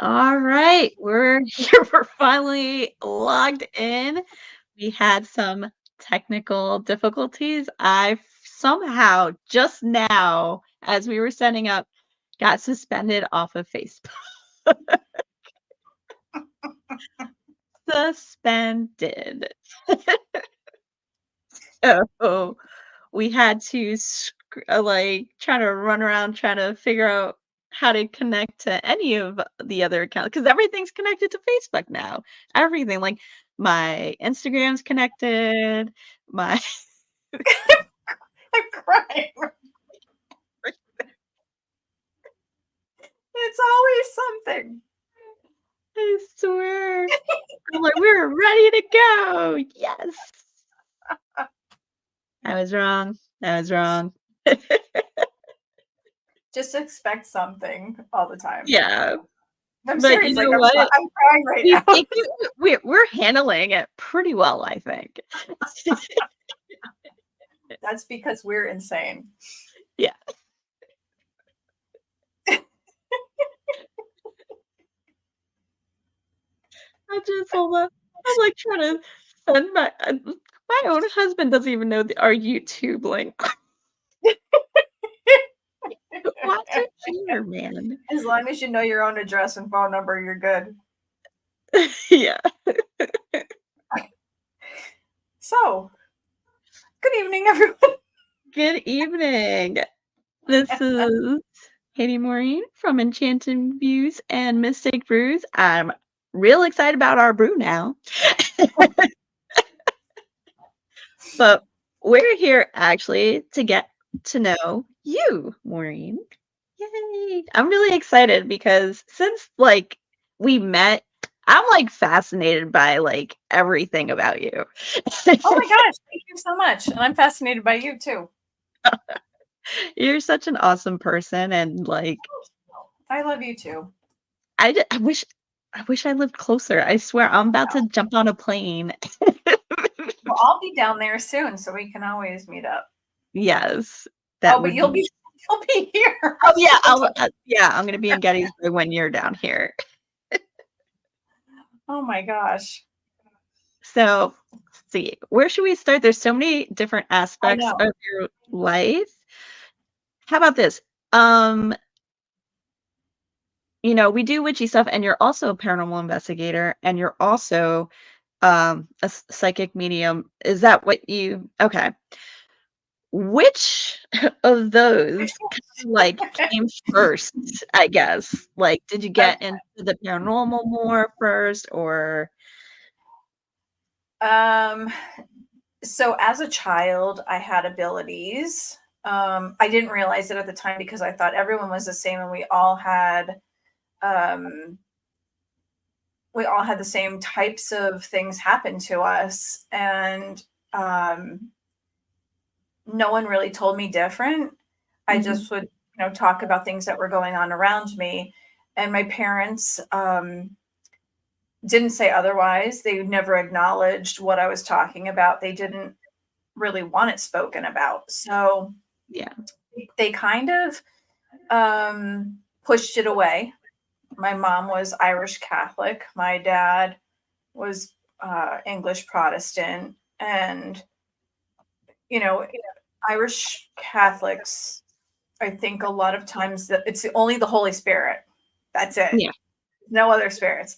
All right, we're here. We're finally logged in. We had some technical difficulties. I somehow just now, as we were setting up, got suspended off of Facebook. Suspended. So we had to like try to run around trying to figure out how to connect to any of the other accounts because everything's connected to Facebook now. Everything like my Instagram's connected, my I'm crying. It's always something. I swear. I'm like, we're ready to go. Yes. I was wrong. I was wrong. Just expect something all the time. Yeah. I'm But you serious. Like know I'm what? crying right We now. think we're handling it pretty well, I think. That's because we're insane. Yeah. I just hold up. I'm like trying to send my own husband doesn't even know our YouTube link. Watch it here, man. As long as you know your own address and phone number, you're good. Yeah. So, good evening, everyone. Good evening. This is Katie Maureen from Enchanting Views and Mystic Brews. I'm real excited about our brew now. But we're here actually to get to know you, Maureen. Yay! I'm really excited because since like we met, I'm like fascinated by like everything about you. Oh my gosh, thank you so much. And I'm fascinated by you too. You're such an awesome person and like I love you too. I wish I lived closer. I swear I'm about to jump on a plane. Well, I'll be down there soon, so we can always meet up. Yes, Oh, that but would be. you'll be here. Oh yeah, I'm gonna be in Gettysburg when you're down here. Oh my gosh. So, let's see, where should we start? There's so many different I aspects know. of your life. How about this? Um, we do witchy stuff, and you're also a paranormal investigator, and you're also a psychic medium. Is that what you? Okay. Which of those like came first, I guess? Like, did you get into the paranormal more first, or? Um, so as a child, I had abilities. I didn't realize it at the time because I thought everyone was the same and um, we all had the same types of things happen to us. And no one really told me different. I Mhm. just would, talk about things that were going on around me. And my parents didn't say otherwise. They never acknowledged what I was talking about. They didn't really want it spoken about. So Yeah. they kind of pushed it away. My mom was Irish Catholic. My dad was English Protestant. And, you know, Irish Catholics, I think a lot of times that it's only the Holy Spirit. That's it. Yeah. No other spirits.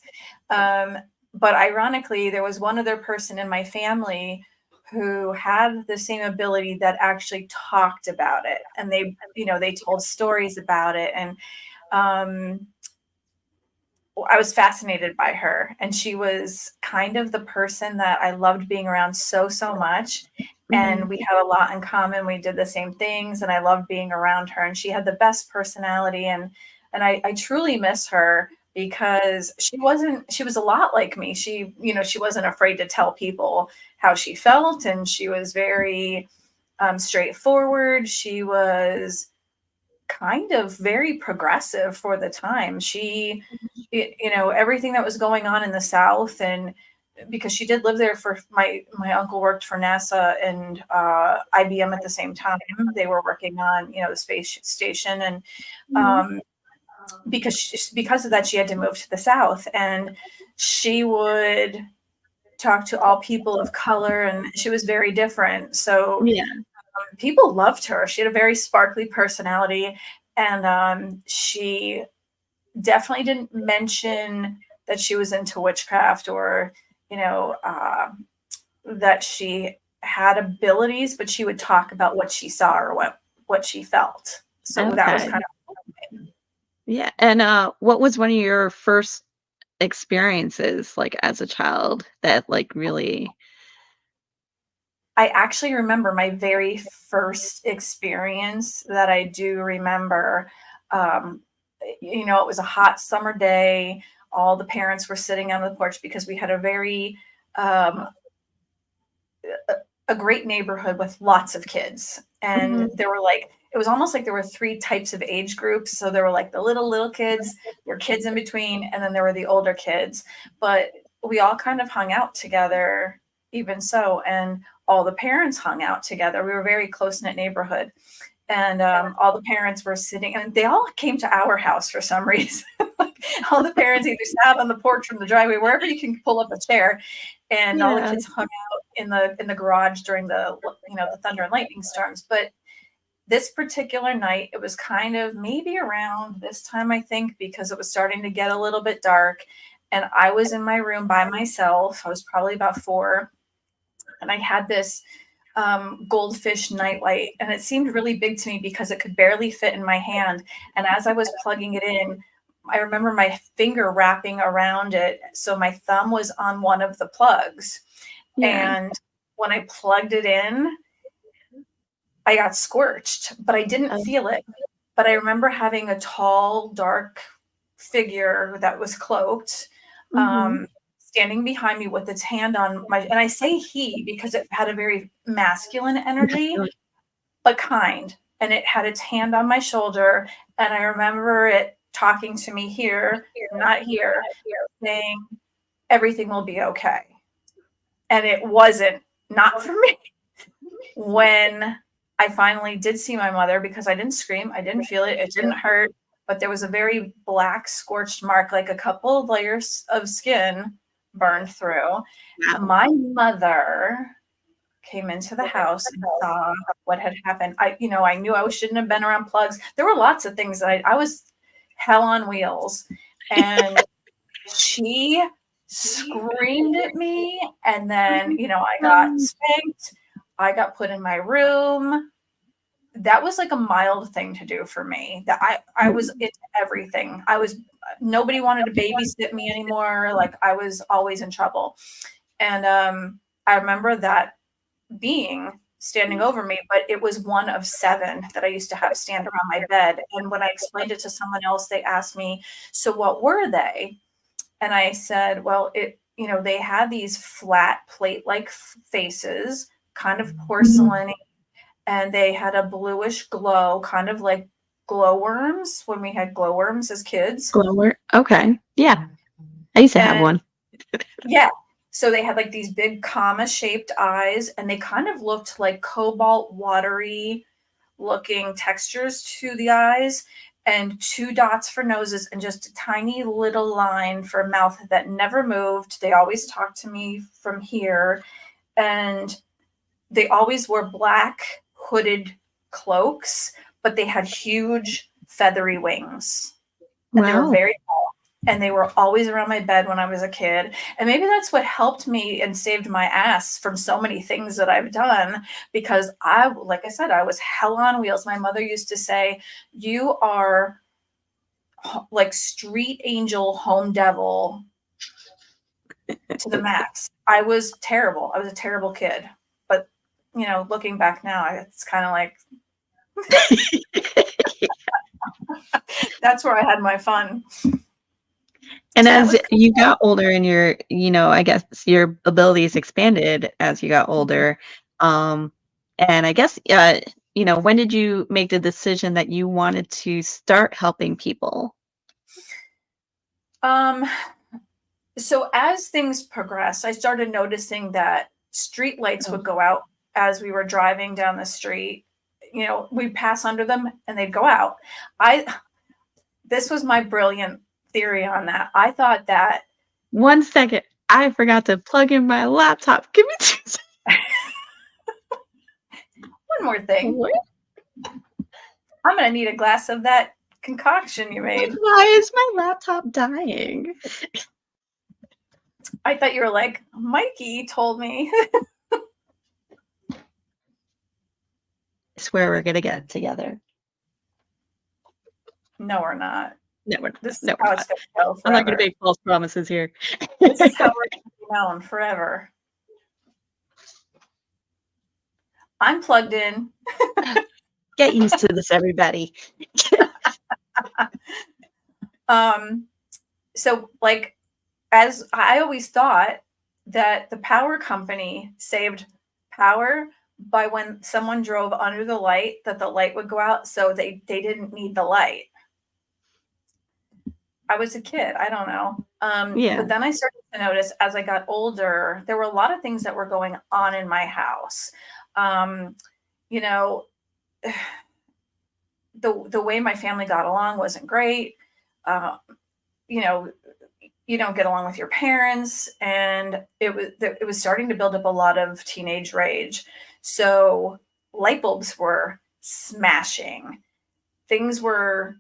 Um, but ironically, there was one other person in my family who had the same ability that actually talked about it, and they told stories about it, and I was fascinated by her, and she was kind of the person that I loved being around so much. Mhm. And we had a lot in common. We did the same things, and I loved being around her. And she had the best personality, and I truly miss her because she was a lot like me. She wasn't afraid to tell people how she felt, and she was very straightforward. She was kind of very progressive for the time. Everything that was going on in the South, and because she did live there for my uncle worked for NASA and IBM at the same time. They were working on the space station, and Mhm. um, because of that, she had to move to the South, and she would talk to all people of color, and she was very different. So Yeah. people loved her. She had a very sparkly personality, and she definitely didn't mention that she was into witchcraft or, you know, that she had abilities, but she would talk about what she saw or what she felt. So that was Okay. kind Yeah. And what was one of your first experiences like as a child that like really I actually remember my very first experience that I do remember. Um, it was a hot summer day. All the parents were sitting on the porch because we had a very um, a great neighborhood with lots of kids. And Mhm. there were like, it was almost like there were three types of age groups. So there were like the little kids, there were kids in between, and then there were the older kids. But we all kind of hung out together, even so. And all the parents hung out together. We were a very close knit neighborhood. And all the parents were sitting, and they all came to our house for some reason. Like, all the parents either sat on the porch from the driveway, wherever you can pull up a chair, and all the Yeah. kids hung out in the garage during the thunder and lightning storms. But this particular night, it was kind of maybe around this time, I think, because it was starting to get a little bit dark, and I was in my room by myself. I was probably about 4, and I had this goldfish nightlight, and it seemed really big to me because it could barely fit in my hand. And as I was plugging it in, I remember my finger wrapping around it, so my thumb was on one of the plugs. Yeah. And when I plugged it in, I got scorched, but I didn't feel it. But I remember having a tall, dark figure that was cloaked, Mhm. standing behind me with its hand on my, and I say he because it had a very masculine energy, but kind. And it had its hand on my shoulder. And I remember it talking to me here, not here, saying, everything will be okay. And it wasn't, not for me. When I finally did see my mother, because I didn't scream, I didn't feel it, it didn't hurt, but there was a very black scorched mark, like a couple of layers of skin burned through. Wow. My mother came into the house and saw what had happened. I knew I shouldn't have been around plugs. There were lots of things that I was hell on wheels. And she screamed at me. And then, I got Um, spanked. I got put in my room. That was like a mild thing to do for me. That I was into everything. Nobody wanted to babysit me anymore. Like, I was always in trouble. And I remember that being standing over me, but it was one of 7 that I used to have stand around my bed. And when I explained it to someone else, they asked me, so what were they? And I said, well, they had these flat plate like faces, kind of mhm. porcelain, and they had a bluish glow, kind of like glowworms when we had glowworms as kids. Glower. Okay. Yeah. I used to have And one. yeah, so they had like these big comma shaped eyes, and they kind of looked like cobalt watery looking textures to the eyes, and 2 dots for noses, and just a tiny little line for a mouth that never moved. They always talked to me from here, and they always wore black hooded cloaks, but they had huge feathery wings, and they were Wow. very tall, and they were always around my bed when I was a kid. And maybe that's what helped me and saved my ass from so many things that I've done, because like I said, I was hell on wheels. My mother used to say, you are like street angel, home devil to the max. I was terrible. I was a terrible kid. But, looking back now, it's kind of like, that's where I had my fun. And So that as was you got older and I guess your abilities expanded as you got older. Um, and I guess, when did you make the decision that you wanted to start helping people? um so as things progressed, I started noticing that street lights Oh, would go out as we were driving down the street. We'd pass under them and they'd go out. I this was my brilliant theory on that. I thought that 1 second. I forgot to plug in my laptop. Give me 2 seconds. one more thing. What? I'm going to need a glass of that concoction you made. Why is my laptop dying? I thought you were like, Mikey told me. I swear we're gonna get together. No, we're not. No, we're not. This is No, how we're it's not. going to go I'm not gonna forever. make false promises here. This is how we're going to be known forever. I'm plugged in. Get used to this, everybody. So like, as I always thought that the power company saved power by when someone drove under the light, that the light would go out, so they didn't need the light. I was a kid, I don't know. Yeah. But then I started to notice as I got older, there were a lot of things that were going on in my house. You know, the way my family got along wasn't great. You know, you don't get along with your parents, and it was starting to build up a lot of teenage rage. So light bulbs were smashing. Things were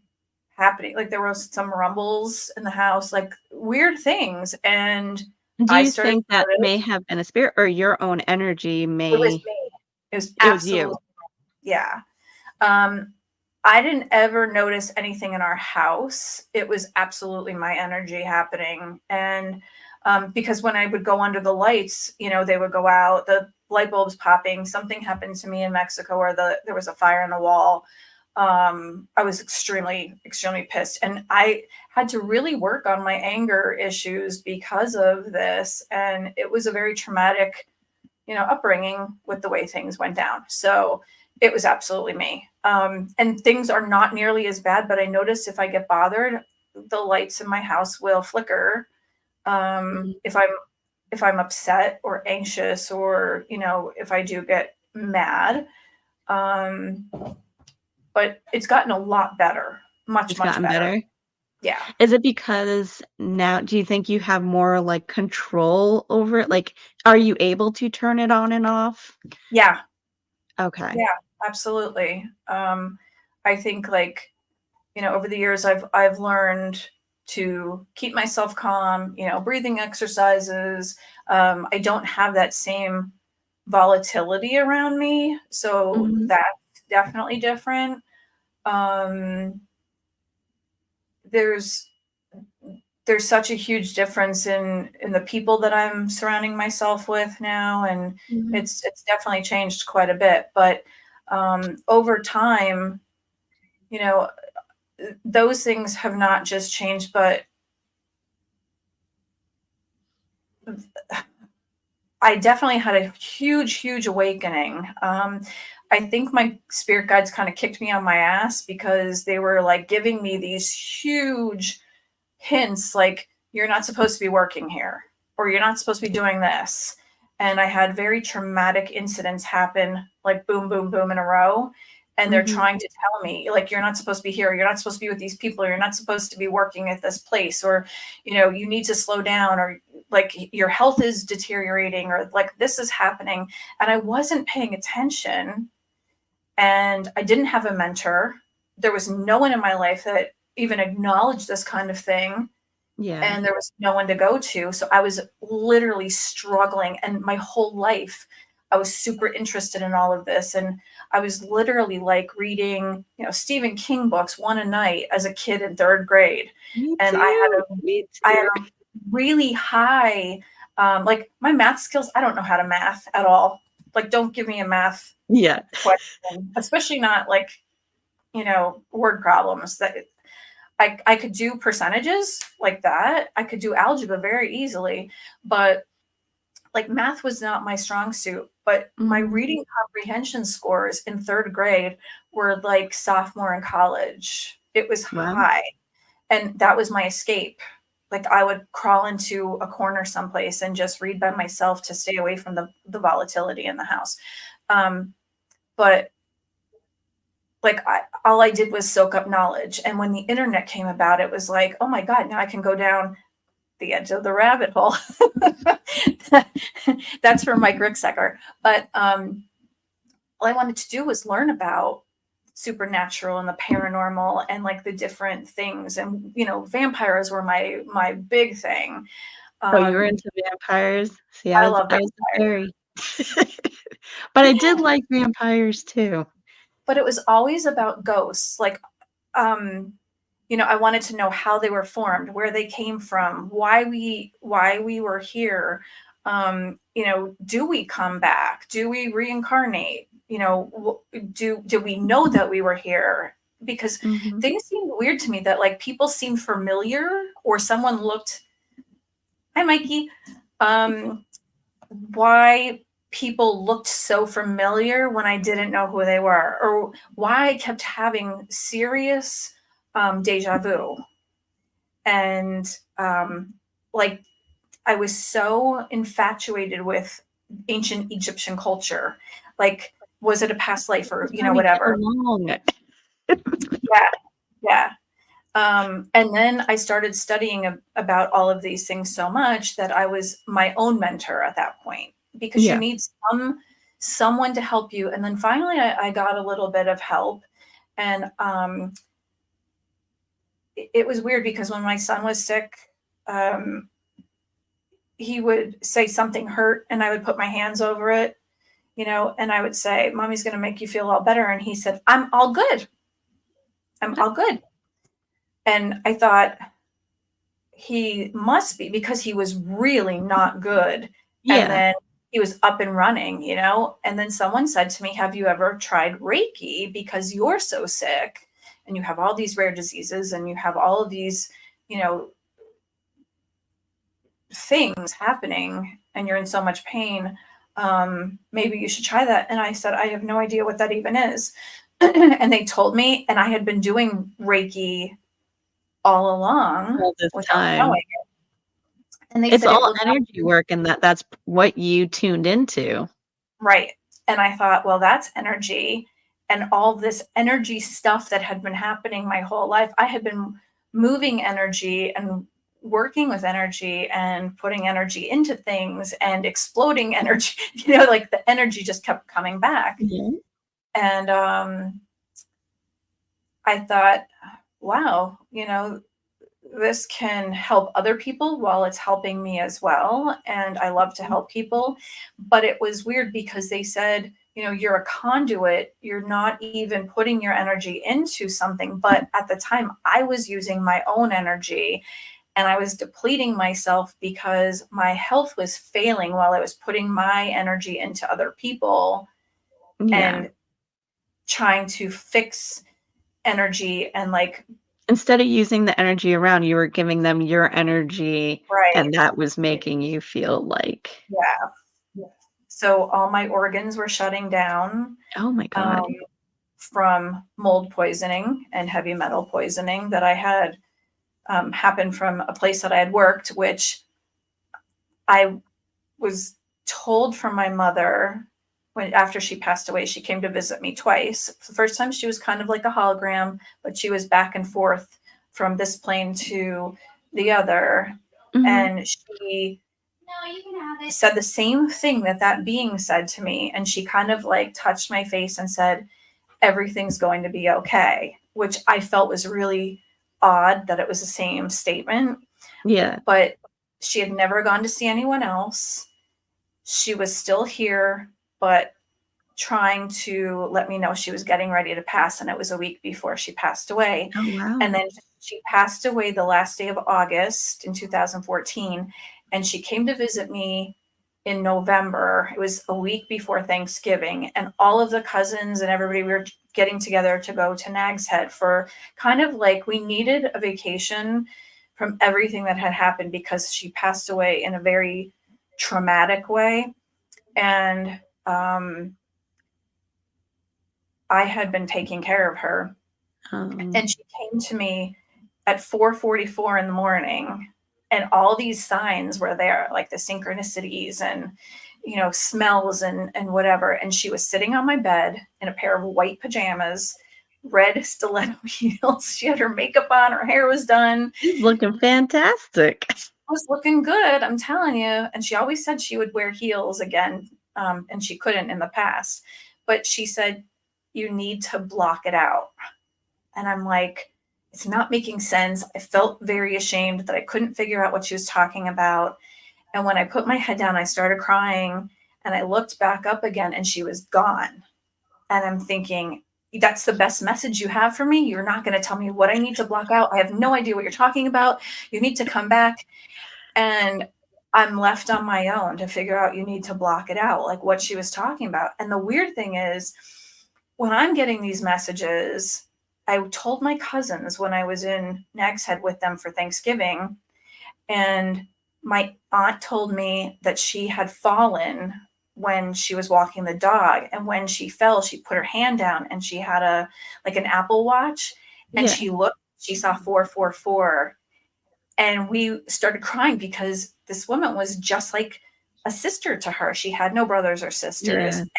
happening, like there was some rumbles in the house, like weird things, and Do I you started think to that may notice have been a spirit or your own energy it was may me. It was it was you? absolutely, yeah. Um, I didn't ever notice anything in our house. It was absolutely my energy happening. And because when I would go under the lights, they would go out, the light bulbs popping. Something happened to me in Mexico where there was a fire in the wall. I was extremely, extremely pissed. And I had to really work on my anger issues because of this. And it was a very traumatic, upbringing with the way things went down. So it was absolutely me. And things are not nearly as bad, but I notice if I get bothered, the lights in my house will flicker. Mhm. If I'm upset or anxious, or if I do get mad. Um, but it's gotten a lot better, much It's much gotten better. better? Yeah, Is it because now do you think you have more, like, control over it? Like, are you able to turn it on and off? yeah, Okay. yeah, absolutely. I think, like, over the years, I've learned to keep myself calm, breathing exercises. I don't have that same volatility around me, so Mhm. that's definitely different. Um, there's there's such a huge difference in the people that I'm surrounding myself with now, and Mhm. it's definitely changed quite a bit. But over time, you know, those things have not just changed, but I definitely had a huge, huge awakening. I think my spirit guides kind of kicked me on my ass because they were like giving me these huge hints, like, you're not supposed to be working here, or you're not supposed to be doing this. And I had very traumatic incidents happen, like boom, boom, boom in a row. And they're Mhm. trying to tell me, like, you're not supposed to be here. You're not supposed to be with these people. You're not supposed to be working at this place, or, you need to slow down, or like your health is deteriorating, or like this is happening. And I wasn't paying attention. And I didn't have a mentor. There was no one in my life that even acknowledged this kind of thing, Yeah. and there was no one to go to. So I was literally struggling. And my whole life, I was super interested in all of this. And I was literally like reading, Stephen King books one a night as a kid in third grade. Me And too. Me I had too. a really high, like my math skills, I don't know how to math at all. Like, don't give me a math Yeah. question, especially not like, word problems. That I could do percentages like that. I could do algebra very easily, but like math was not my strong suit. But my Mhm. reading comprehension scores in third grade were like sophomore in college. It was Wow. high. And that was my escape. Like, I would crawl into a corner someplace and just read by myself to stay away from the volatility in the house. But like all I did was soak up knowledge. And when the internet came about, it was like, oh my God, now I can go down the edge of the rabbit hole. That's from Mike Ricksecker. But all I wanted to do was learn about supernatural and the paranormal and like the different things. And, you know, vampires were my big thing. Oh, you were into vampires? See, I love I was a vampires. fairy. But I did like vampires too. But it was always about ghosts. Like, you know, I wanted to know how they were formed, where they came from, why we were here. You know, do we come back? Do we reincarnate? You know, do we know that we were here? Because Mhm. things seemed weird to me that like people seemed familiar or someone looked. Hi, Mikey. Um, why people looked so familiar when I didn't know who they were, or why I kept having serious deja vu. And like I was so infatuated with ancient Egyptian culture. Like, was it a past life or, That's you how know, we get whatever? along. Yeah, yeah. And then I started studying about all of these things so much that I was my own mentor at that point because you Yeah. need someone to help you. And then finally, I got a little bit of help, and it was weird because when my son was sick, um, he would say something hurt, and I would put my hands over it, you know, and I would say, "Mommy's going to make you feel all better," and he said, "I'm all good. I'm What? all good." And I thought, he must be because he was really not good. And Yeah. then he was up and running, you know? And then someone said to me, have you ever tried Reiki? Because you're so sick and you have all these rare diseases and you have all of these, you know, things happening and you're in so much pain. Maybe you should try that. And I said, I have no idea what that even is. And they told me, and I had been doing Reiki all along All this without time. knowing. And they It's said it all will energy work and that's what you tuned into. right. And I thought, well, that's energy. And all this energy stuff that had been happening my whole life, I had been moving energy and working with energy and putting energy into things and exploding energy. You know, like the energy just kept coming back. Yeah. And I thought, wow, you know, this can help other people while it's helping me as well. And I love to help people. But it was weird because they said, you know, you're a conduit. You're not even putting your energy into something. But at the time, I was using my own energy and I was depleting myself because my health was failing while I was putting my energy into other people Yeah. and trying to fix energy and like, Instead of using the energy around, you were giving them your energy, and right. that was making you feel like, Yeah. So all my organs were shutting down "Oh my um, god." from mold poisoning and heavy metal poisoning that I had happen from a place that I had worked, which I was told from my mother when after she passed away, she came to visit me twice. The first time she was kind of like a hologram, but she was back and forth from this plane to the other. Mhm. And she said the same thing that that being said to me. And she kind of like touched my face and said, everything's going to be okay, which I felt was really odd that it was the same statement. Yeah. But she had never gone to see anyone else. She was still here, but trying to let me know she was getting ready to pass. And it was a week before she passed away. Oh, wow. And then she passed away the last day of August in 2014. And she came to visit me in November. It was a week before Thanksgiving. And all of the cousins and everybody, we were getting together to go to Nag's Head for kind of like we needed a vacation from everything that had happened because she passed away in a very traumatic way. And I had been taking care of her. Um, And she came to me at 4:44 in the morning, and all these signs were there, like the synchronicities and, you know, smells and whatever. And she was sitting on my bed in a pair of white pajamas red stiletto heels. She had her makeup on, her hair was done. She's looking fantastic. Was looking good, I'm telling you. And she always said she would wear heels again, and she couldn't in the past. But she said, you need to block it out. And I'm like, it's not making sense. I felt very ashamed that I couldn't figure out what she was talking about. And when I put my head down, I started crying and I looked back up again and she was gone. And I'm thinking, that's the best message you have for me. You're not going to tell me what I need to block out. I have no idea what you're talking about. You need to come back. And I'm left on my own to figure out you need to block it out, like what she was talking about. And the weird thing is, when I'm getting these messages, I told my cousins when I was in Nag's Head with them for Thanksgiving, and my aunt told me that she had fallen when she was walking the dog. And when she fell, she put her hand down and she had an Apple Watch, and Yeah. she looked, she saw 444. And we started crying because this woman was just like a sister to her. She had no brothers or sisters. Yeah. And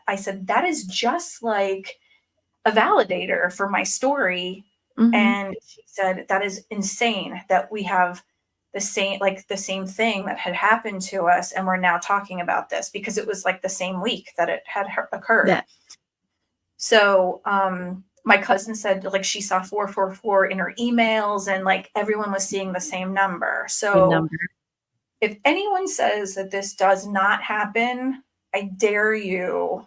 I said, that is just like a validator for my story. Mhm. And she said, that is insane that we have the same thing that had happened to us. And we're now talking about this because it was like the same week that it had occurred. Yeah. So, my cousin said like she saw 444 in her emails and like everyone was seeing the same number. Good So number. if anyone says that this does not happen, I dare you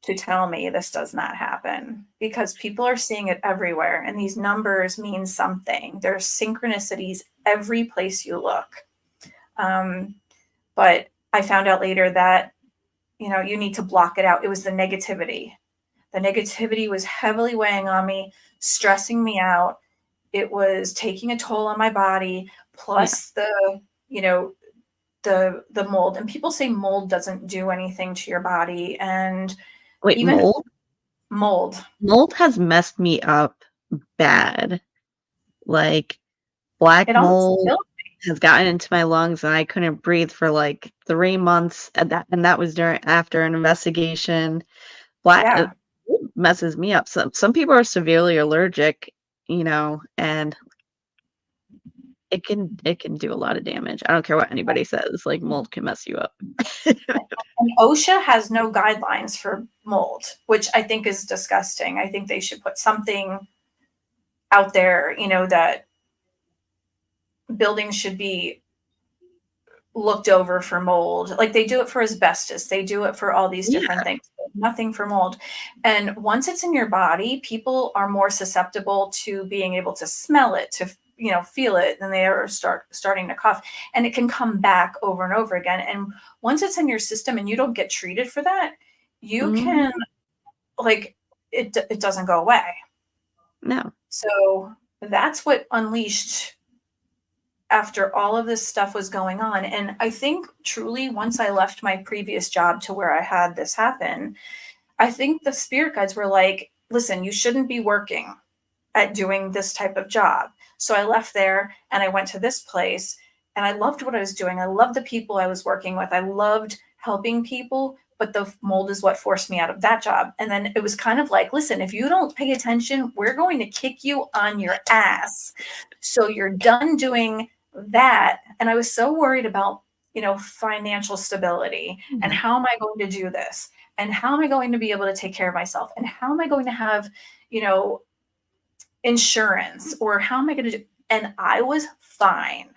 to tell me this does not happen, because people are seeing it everywhere and these numbers mean something. There's synchronicities every place you look. But I found out later that, you need to block it out. It was the negativity. The negativity was heavily weighing on me, stressing me out. It was taking a toll on my body, Yeah. plus you know, the mold. And people say mold doesn't do anything to your body. And Wait, even mold? mold, Mold has messed me up bad. Like, black it almost mold killed. has gotten into my lungs, and I couldn't breathe for, like, 3 months, and that was during after an investigation. Black Yeah. mold messes me up. Some people are severely allergic, and it can do a lot of damage. I don't care what anybody says, like, mold can mess you up. And OSHA has no guidelines for mold, which I think is disgusting. I think they should put something out there, that buildings should be looked over for mold. Like they do it for asbestos, they do it for all these different Yeah. things, nothing for mold. And once it's in your body, people are more susceptible to being able to smell it, to feel it, than they are starting to cough. And it can come back over and over again. And once it's in your system and you don't get treated for that, you Mhm. can, like, it doesn't go away. No. So that's what unleashed after all of this stuff was going on. And I think truly, once I left my previous job to where I had this happen, I think the spirit guides were like, listen, you shouldn't be working at doing this type of job. So I left there and I went to this place, and I loved what I was doing. I loved the people I was working with. I loved helping people, but the mold is what forced me out of that job. And then it was kind of like, listen, if you don't pay attention, we're going to kick you on your ass. So you're done doing that. And I was so worried about, financial stability, and Yeah. how am I going to do this? And how am I going to be able to take care of myself? And how am I going to have, you know, insurance, or how am I going to do? And I was fine.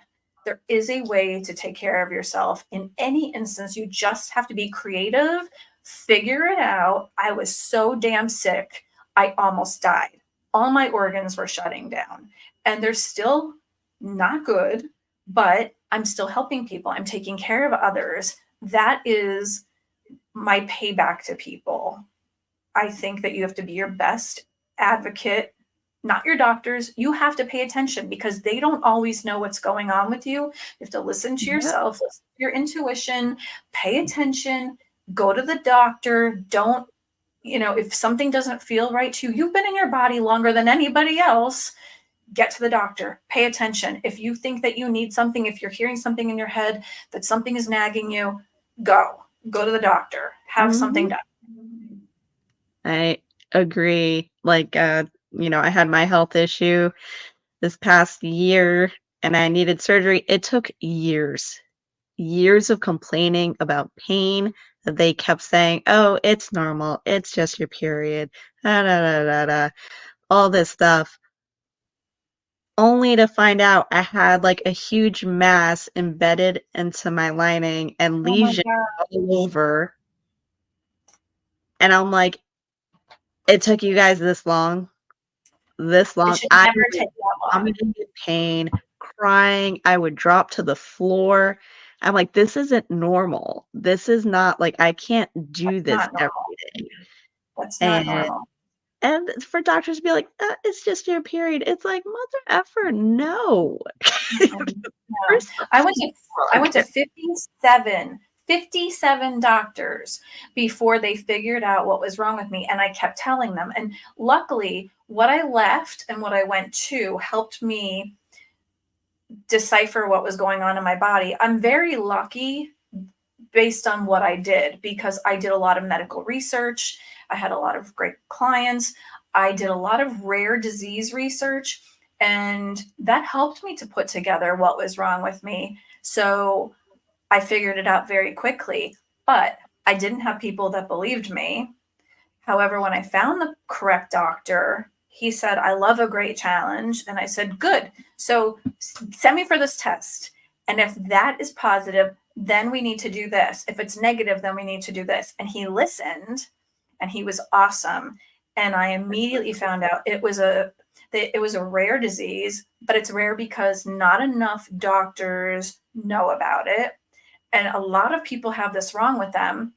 There is a way to take care of yourself in any instance. You just have to be creative, figure it out. I was so damn sick. I almost died. All my organs were shutting down, and they're still not good, but I'm still helping people. I'm taking care of others. That is my payback to people. I think that you have to be your best advocate, not your doctors. You have to pay attention because they don't always know what's going on with you. You have to listen to Yep. yourself, listen to your intuition, pay attention, go to the doctor. Don't, if something doesn't feel right to you, you've been in your body longer than anybody else. Get to the doctor, pay attention. If you think that you need something, if you're hearing something in your head, that something is nagging you, go to the doctor, have something Mhm. done. I agree. Like, I had my health issue this past year and I needed surgery. It took years, years of complaining about pain that they kept saying, "Oh, it's normal. It's just your period." Da, da, da, da, da, all this stuff. Only to find out I had like a huge mass embedded into my lining and Oh my lesions all gosh. over. And I'm like, it took you guys this It long. should I never was take that long. vomiting in pain, crying. I would drop to the floor. I'm like, this isn't normal. This is not like I can't do this Not every normal. day. That's not And normal. and for doctors to be like, it's just your period. It's like, mother effer, no. Mm-mm. No. There's I went something to I wrong. went to 57 doctors before they figured out what was wrong with me, and I kept telling them. And luckily, what I left and what I went to helped me decipher what was going on in my body. I'm very lucky based on what I did because I did a lot of medical research. I had a lot of great clients. I did a lot of rare disease research, and that helped me to put together what was wrong with me. So I figured it out very quickly, but I didn't have people that believed me. However, when I found the correct doctor, he said, I love a great challenge. And I said, good. So send me for this test. And if that is positive, then we need to do this. If it's negative, then we need to do this. And he listened and he was awesome. And I immediately found out it was a rare disease, but it's rare because not enough doctors know about it. And a lot of people have this wrong with them,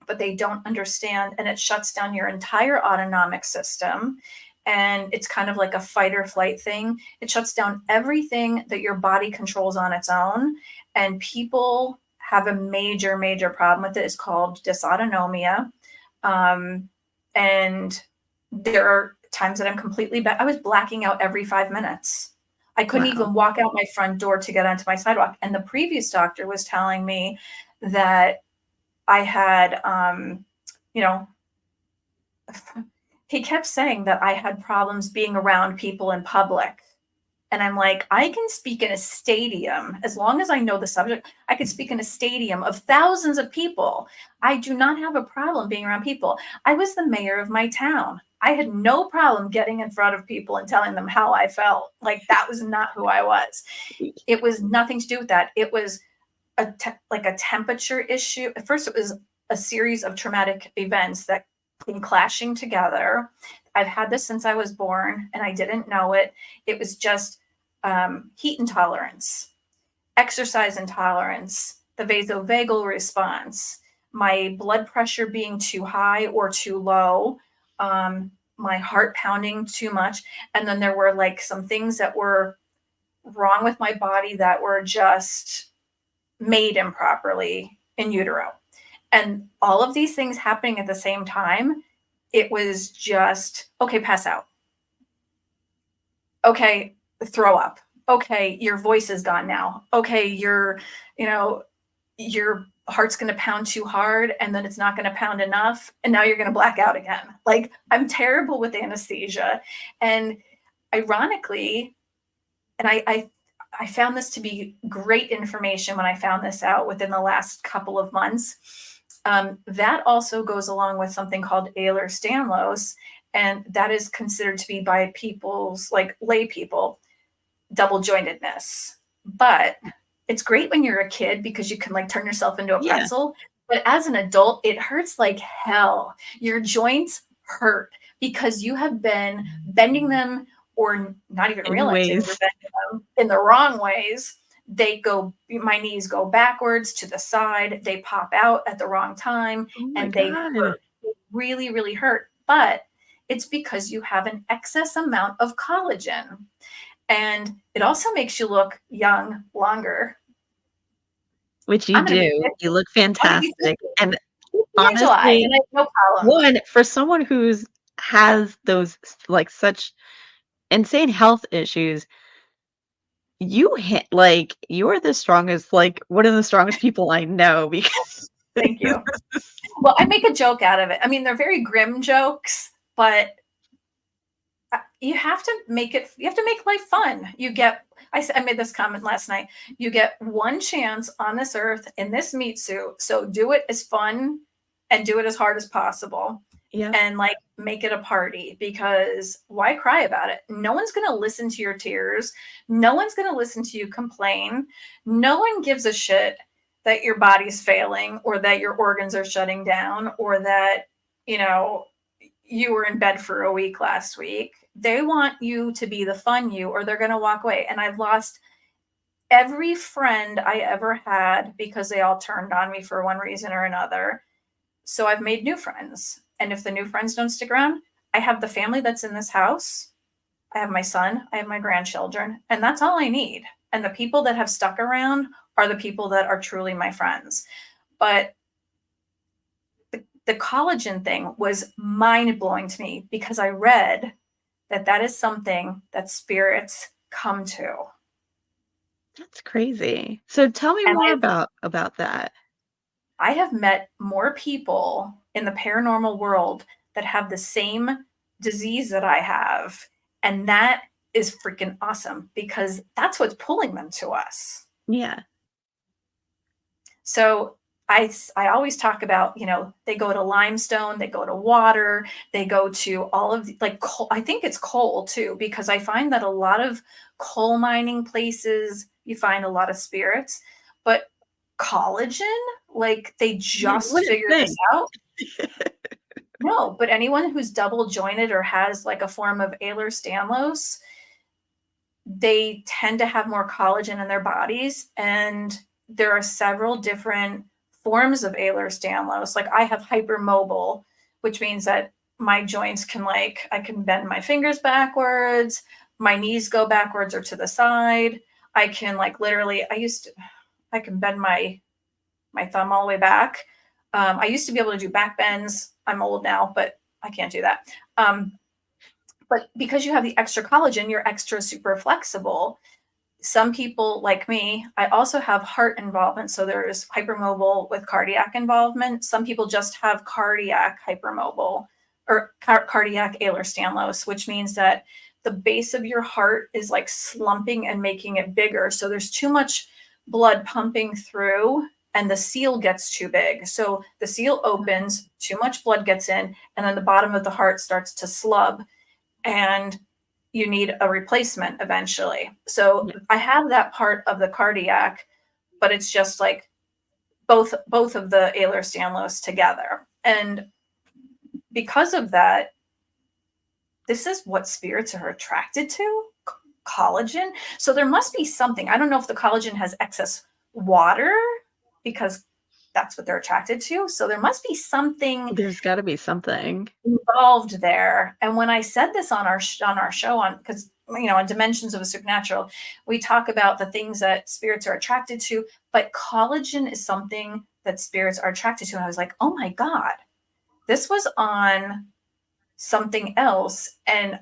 but they don't understand, and it shuts down your entire autonomic system. And it's kind of like a fight or flight thing. It shuts down everything that your body controls on its own. And people have a major, major problem with it. It's called dysautonomia. Um, and there are times that I'm completely I was blacking out every 5 minutes. I couldn't Wow. even walk out my front door to get onto my sidewalk. And the previous doctor was telling me that I had, you know, he kept saying that I had problems being around people in public. And I'm like, I can speak in a stadium as long as I know the subject. I could speak in a stadium of thousands of people. I do not have a problem being around people. I was the mayor of my town. I had no problem getting in front of people and telling them how I felt. Like that was not who I was. It was nothing to do with that. It was like a temperature issue. At first, it was a series of traumatic events that came clashing together. I've had this since I was born, and I didn't know it. It was just heat intolerance, exercise intolerance, the vasovagal response, my blood pressure being too high or too low, my heart pounding too much. And then there were like some things that were wrong with my body that were just made improperly in utero. And all of these things happening at the same time, it was just, okay, pass out. Okay, throw up. Okay, your voice is gone now. Okay, your heart's going to pound too hard and then it's not going to pound enough. And now you're going to black out again. Like, I'm terrible with anesthesia. And ironically, and I found this to be great information when I found this out within the last couple of months. That also goes along with something called Ehlers-Danlos, and that is considered to be by people's like lay people double jointedness. But it's great when you're a kid because you can like turn yourself into a Yeah. pretzel. But as an adult, it hurts like hell. Your joints hurt because you have been bending them or not even realizing you're Anyways. bending them in the wrong ways. My knees go backwards to the side, they pop out at the wrong time, Oh my and they God. hurt. They really, really hurt. But it's because you have an excess amount of collagen. And it also makes you look young longer. Which you I'm going to be do. 50. You look I'm going to be fantastic. 50, And 50 in July, and honestly, I have no problem. one, for someone who's has those like such insane health issues, you're the strongest, like one of the strongest people I know because Thank you. Well, I make a joke out of it. I mean, they're very grim jokes. but you have to make life fun. I made this comment last night. You get one chance on this earth in this meat suit. So do it as fun and do it as hard as possible Yeah. and like make it a party, because why cry about it? No one's going to listen to your tears. No one's going to listen to you complain. No one gives a shit that your body's failing or that your organs are shutting down or that, you know, you were in bed for a week last week. They want you to be the fun you, or they're going to walk away. And I've lost every friend I ever had because they all turned on me for one reason or another. So I've made new friends. And if the new friends don't stick around, I have the family that's in this house. I have my son, I have my grandchildren, and that's all I need. And the people that have stuck around are the people that are truly my friends. But the collagen thing was mind blowing to me because I read that that is something that spirits come to. That's crazy. So tell me And more about that. I have met more people in the paranormal world that have the same disease that I have. And that is freaking awesome because that's what's pulling them to us. Yeah. So I always talk about, you know, they go to limestone, they go to water, they go to all of the, like coal. I think it's coal too, because I find that a lot of coal mining places, you find a lot of spirits, but collagen, like they You just wouldn't figured this think. out. No, but anyone who's double jointed or has like a form of Ehlers-Danlos, they tend to have more collagen in their bodies. And there are several different forms of Ehlers-Danlos. Like I have hypermobile, which means that my joints can I can bend my fingers backwards, my knees go backwards or to the side. I can literally, I can bend my thumb all the way back. I used to be able to do back bends. I'm old now, but I can't do that. But because you have the extra collagen, you're extra super flexible. Some people like me, I also have heart involvement. So there's hypermobile with cardiac involvement. Some people just have cardiac hypermobile or cardiac Ehlers-Danlos, which means that the base of your heart is like slumping and making it bigger. So there's too much blood pumping through and the seal gets too big. So the seal opens, too much blood gets in, and then the bottom of the heart starts to slub and you need a replacement eventually. So Yeah. I have that part of the cardiac, but it's just like both of the Ehlers-Danlos together. And because of that, this is what spirits are attracted to, collagen. So there must be something. I don't know if the collagen has excess water because that's what they're attracted to. So there must be something There's got to be something. involved there. And when I said this on our show, on because on Dimensions of the Supernatural, we talk about the things that spirits are attracted to, but collagen is something that spirits are attracted to. And I was like, oh my God, this was on something else. And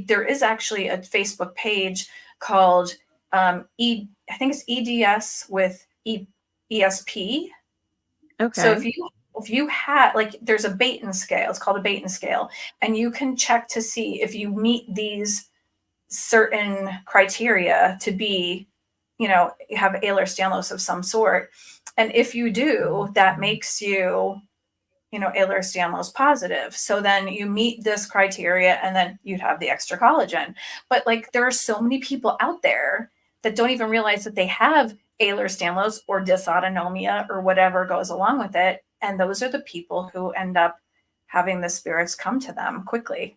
there is actually a Facebook page called I think it's EDS with ESP. So Okay. if you had there's a Baton scale, it's called a Baton scale, and you can check to see if you meet these certain criteria to be, have Ehlers-Danlos of some sort. And if you do, that makes you, Ehlers-Danlos positive. So then you meet this criteria and then you'd have the extra collagen. But there are so many people out there that don't even realize that they have Ehlers-Danlos or dysautonomia or whatever goes along with it. And those are the people who end up having the spirits come to them quickly.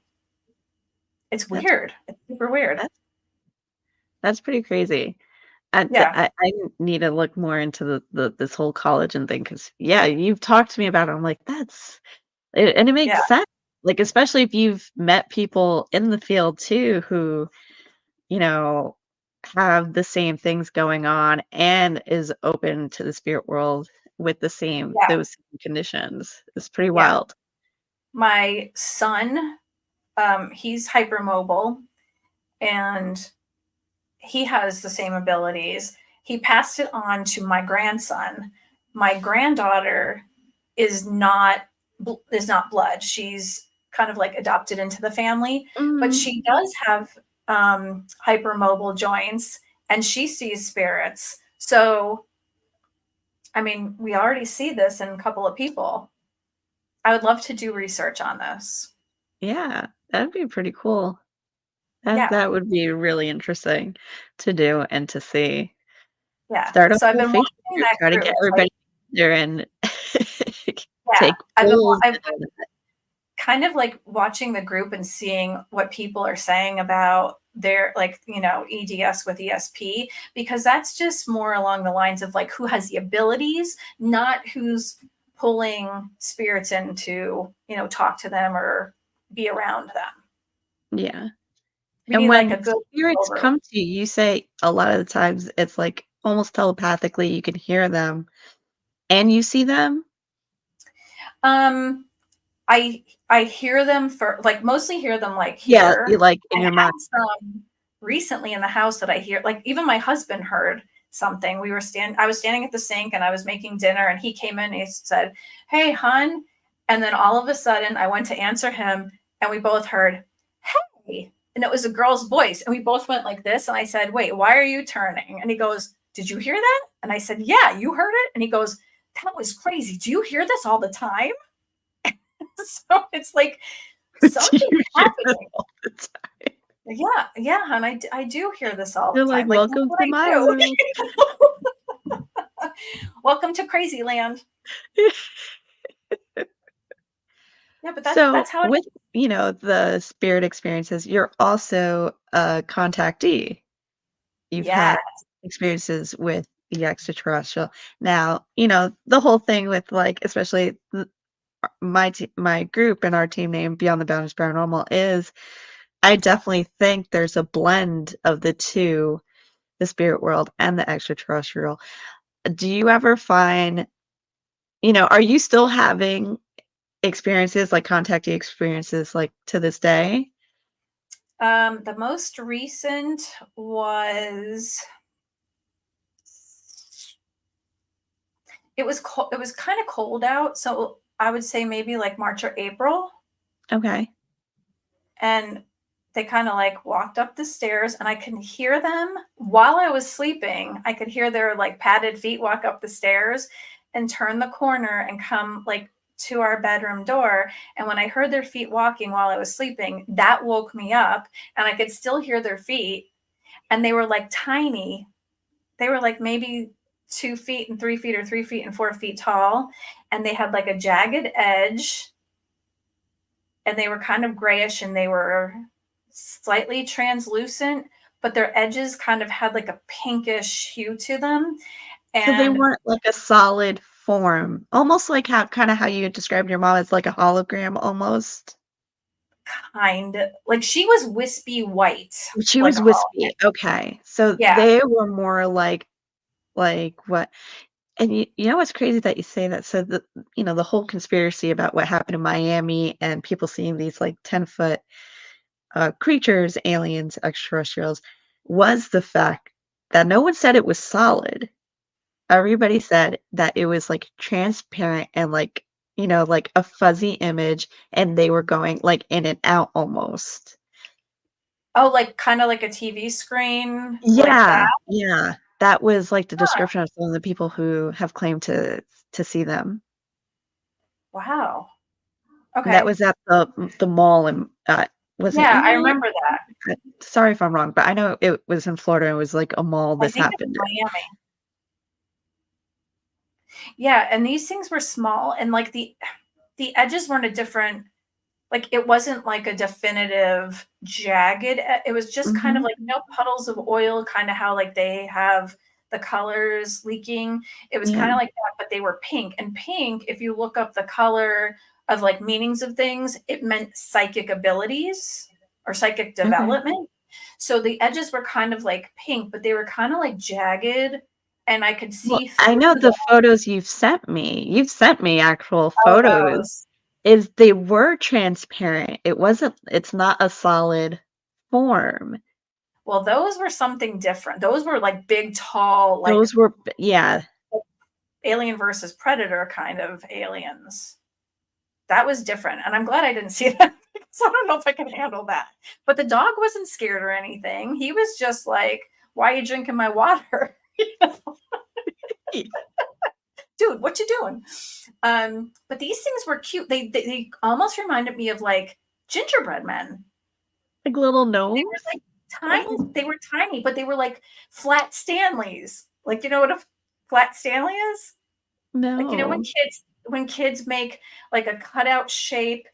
It's That's weird. It's super weird. that's that's pretty crazy. And Yeah. I need to look more into this whole collagen thing because yeah, you've talked to me about it. I'm like, and it Yeah. makes sense. Like, especially if you've met people in the field too who, you know, have the same things going on and is open to the spirit world with Yeah. those same conditions. It's pretty Yeah. wild. My son, he's hypermobile and he has the same abilities. He passed it on to my grandson. My granddaughter is not blood. She's kind of like adopted into the family, but Mm, she does have hypermobile joints and she sees spirits. So, I mean, we already see this in a couple of people. I would love to do research on this. yeah, that'd be pretty cool. Yeah, That would be really interesting to do and to see. yeah. Start a So I've whole been Facebook watching group, that try to get group. Like, everybody there and yeah, take polls I've and kind of like watching the group and seeing what people are saying about their like eds with esp, because that's just more along the lines of like who has the abilities, not who's pulling spirits in to talk to them or be around them. yeah. We And need like when a good spirits over. come to you, you say a lot of the times it's like almost telepathically you can hear them and you see them? um I hear them for like mostly hear them like Yeah, you here. like in I've your mind. had some recently in the house that I hear, like even my husband heard something. I was standing at the sink and I was making dinner and he came in and he said, "Hey, hun." And then all of a sudden I went to answer him and we both heard, "Hey." And it was a girl's voice. And we both went like this. And I said, "Wait, why are you turning?" And he goes, "Did you hear that?" And I said, "Yeah, you heard it?" And he goes, "That was crazy. Do you hear this all the time?" So it's like Do something's you hear this happening. all the time? Yeah, yeah, and I do hear this all You're the like, time. Like, that's "Welcome what to I my do. world." Welcome to crazy land. Yeah, but So, that's how it with, is. the spirit experiences, you're also a contactee. You've Yeah. had experiences with the extraterrestrial. Now, the whole thing with, like, especially my group and our team name Beyond the Boundaries Paranormal is I definitely think there's a blend of the two, the spirit world and the extraterrestrial. Do you ever find, are you still having experiences, like contactee experiences, like to this day? The most recent was it was kind of cold out, so I would say maybe like March or April. Okay. And they kind of like walked up the stairs and I can hear them while I was sleeping. I could hear their like padded feet walk up the stairs and turn the corner and come like to our bedroom door. And when I heard their feet walking while I was sleeping, that woke me up and I could still hear their feet. And they were like tiny. They were like maybe 2 feet and 3 feet or 3 feet and 4 feet tall. And they had like a jagged edge and they were kind of grayish and they were slightly translucent, but their edges kind of had like a pinkish hue to them. So they And weren't like a solid form, almost like how kind of how you described your mom as like a hologram almost. kind of like she was wispy white, She like was a hall. wispy. Okay. So Yeah. they were more like what. And you know what's crazy that you say that? So the whole conspiracy about what happened in Miami and people seeing these like 10-foot creatures, aliens, extraterrestrials, was the fact that no one said it was solid. Everybody said that it was like transparent and like, like a fuzzy image and they were going like in and out almost. Oh, like kind of like a TV screen, like that. Yeah, yeah. That was like the Huh. description of some of the people who have claimed to see them. Wow. And that Okay. was at the mall in, was it Yeah, in I Miami? remember that. Sorry if I'm wrong, but I know it was in Florida, it was like a mall I this think it's happened in. Miami. Yeah, and these things were small and like the edges weren't a different, like it wasn't like a definitive jagged it was just kind of Mhm, like puddles of oil, kind of how like they have the colors leaking. It was yeah, kind of like that, but they were pink, and pink, if you look up the color of like meanings of things, it meant psychic abilities or psychic okay. development. So the edges were kind of like pink, but they were kind of like jagged and I could Well, see I through know them. the photos you've sent me. You've sent me actual Oh, photos. those. Is they were transparent. It's not a solid form. Well, those were something different. Those were like big, tall, like Those were yeah. Alien versus Predator kind of aliens. That was different, and I'm glad I didn't see that. So I don't know if I can handle that. But the dog wasn't scared or anything. He was just like, why are you drinking my water? Dude, what you doing? But these things were cute. They almost reminded me of like gingerbread men. Like little They were gnomes? like Almost? tiny. They were tiny, but they were like flat Stanleys. Like, you know what a flat Stanley is? Like, you know No. when kids make like a cutout shape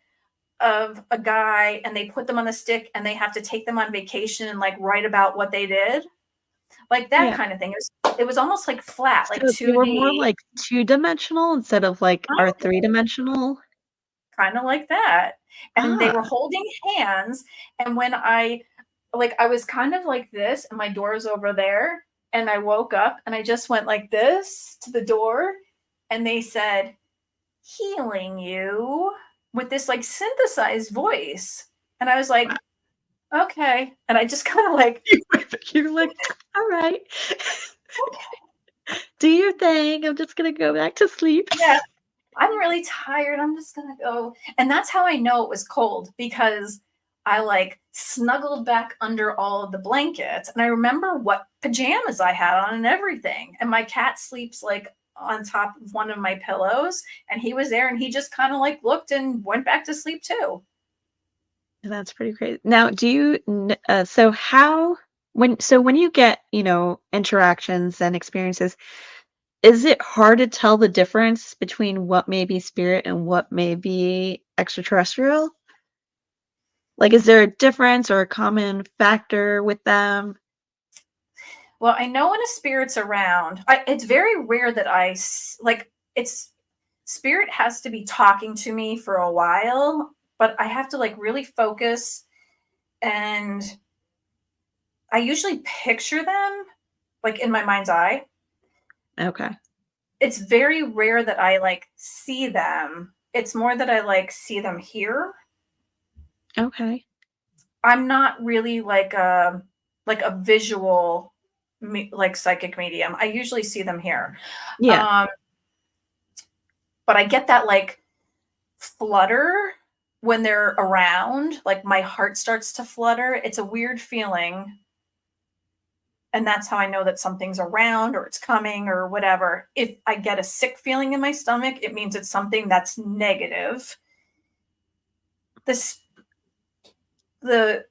of a guy and they put them on a stick and they have to take them on vacation and like write about what they did, like that Yeah. kind of thing. It was almost like flat, like So they were more 2D, like two-dimensional instead of like our three-dimensional? kind of like that. And they Ah, were holding hands. And when I was kind of like this, and my door was over there, and I woke up and I just went like this to the door, and they said, "Healing you," with this like synthesized voice. And I was like, okay. And I just kind of like, you're like, all right. Do your thing. I'm just gonna go back to sleep. yeah, I'm really tired. I'm just gonna go. And that's how I know it was cold, because I like snuggled back under all of the blankets. And I remember what pajamas I had on and everything. And my cat sleeps like on top of one of my pillows. And he was there and he just kind of like looked and went back to sleep too. That's pretty crazy. Now, do you so how when you get, interactions and experiences, is it hard to tell the difference between what may be spirit and what may be extraterrestrial? Like, is there a difference or a common factor with them? Well, I know when a spirit's around, it's very rare that like it's spirit has to be talking to me for a while, but I have to like really focus, and I usually picture them like in my mind's eye. Okay. It's very rare that I like see them. It's more that I like see them here. Okay. I'm not really like a visual like psychic medium. I usually see them here. Yeah. Um, but I get that like flutter when they're around, like my heart starts to flutter. It's a weird feeling. And that's how I know that something's around or it's coming or whatever. If I get a sick feeling in my stomach, it means it's something that's negative. This, the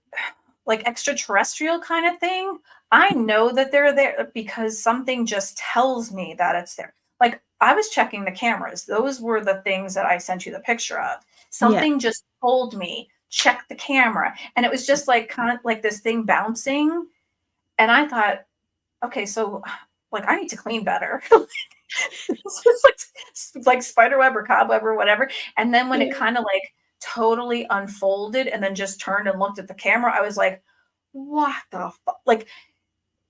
like extraterrestrial kind of thing, I know that they're there because something just tells me that it's there. Like I was checking the cameras. Those were the things that I sent you the picture of. Yeah. Something just told me, check the camera. And it was just like kind of like this thing bouncing. And I thought, okay, so like I need to clean better. It's like spider web or cobweb or whatever. And then when it Yeah. kind of like totally unfolded and then just turned and looked at the camera, I was like, what the fuck? Like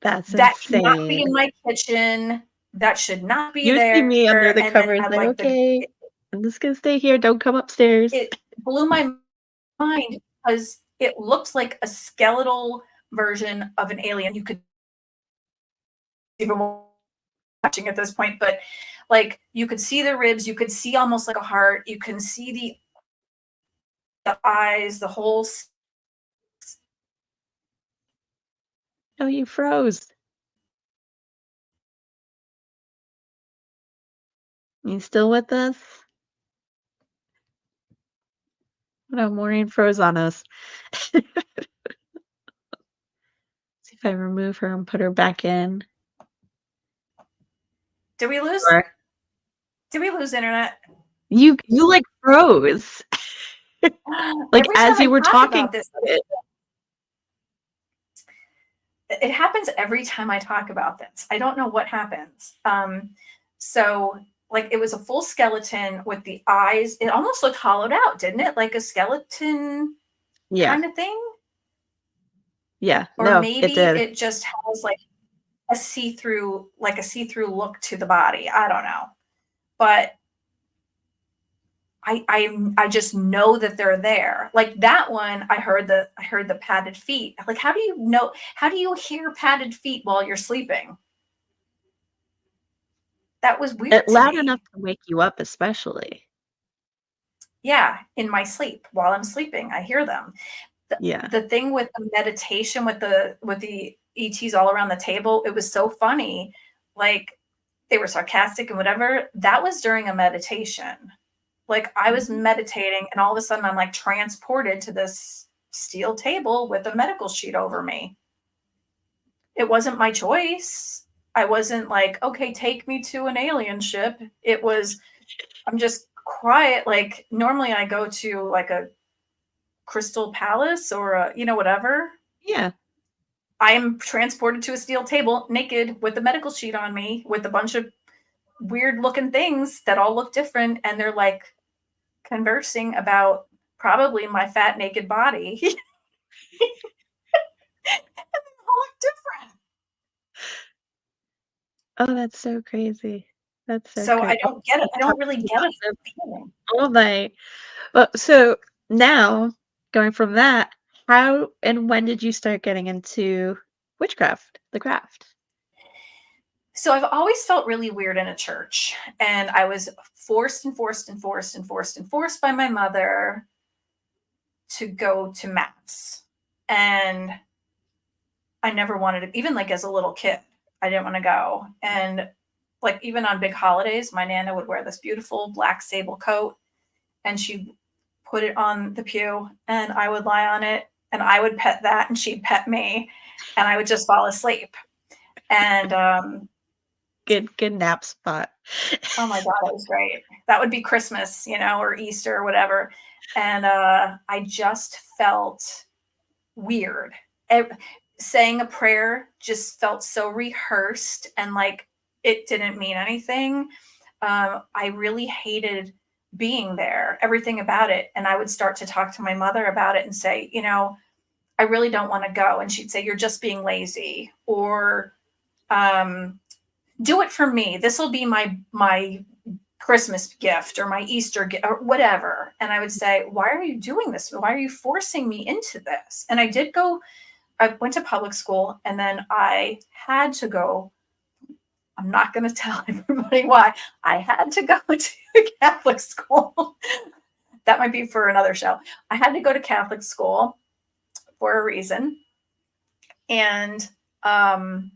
That's that cannot be insane. in my kitchen. That should not be You see there. me under the And then covers had like, like "Okay, I'm just gonna stay here, don't come upstairs." it blew my mind because it looked like a skeletal version of an alien. You could even watching at this point, but like you could see the ribs, you could see almost like a heart, you can see the eyes, the whole. Oh, you froze. You still with us? No, Maureen froze on us. See if I remove her and put her back in. Did we lose? Or Did we lose internet? you, like, froze, like, Every as time you I were talk talking about this, about it. it happens every time I talk about this. I don't know what happens. So like it was a full skeleton with the eyes. It almost looked hollowed out, didn't it? Like a skeleton Yeah, kind of thing. yeah, Or no, it maybe did. it just has like a see-through look to the body. I don't know. But I just know that they're there. Like that one, I heard the padded feet. Like how do you know? How do you hear padded feet while you're sleeping? That was It weird to loud enough me. to wake you up especially. Yeah, in my sleep. While I'm sleeping, I hear them. The Yeah. the thing with the meditation with the ETs all around the table, it was so funny. Like, they were sarcastic and whatever. That was during a meditation. Like, I was Mhm. meditating, and all of a sudden, I'm, like, transported to this steel table with a medical sheet over me. It wasn't my choice. I wasn't like, "Okay, take me to an alien ship." It was, I'm just quiet, like, normally I go to, like, a Crystal Palace or a, whatever. Yeah. I'm transported to a steel table, naked, with a medical sheet on me, with a bunch of weird looking things that all look different, and they're, like, conversing about probably my fat, naked body. All look different. Oh, that's so crazy. That's so So I crazy. don't get it. I don't Talk really get about a this feeling. all night. Well, so now going from that, how and when did you start getting into witchcraft, the craft? So I've always felt really weird in a church, and I was forced and forced and forced and forced and forced by my mother to go to mass. And I never wanted to, even like as a little kid, I didn't want to go. And like even on big holidays, my nana would wear this beautiful black sable coat, and she'd put it on the pew, and I would lie on it, and I would pet that, and she'd pet me, and I would just fall asleep. And Good nap spot. oh my God, it was great. That would be Christmas, or Easter or whatever. And I just felt weird. Ev Saying a prayer just felt so rehearsed and like it didn't mean anything. I really hated being there, everything about it. And I would start to talk to my mother about it and say, I really don't want to go. And she'd say, "You're just being lazy," or um, "Do it for me. This will be my Christmas gift or my Easter gift or whatever." And I would say, "Why are you doing this? Why are you forcing me into this?" And I went to public school, and then I had to go. I'm not going to tell everybody why. I had to go to Catholic school. That might be for another show. I had to go to Catholic school for a reason. And um,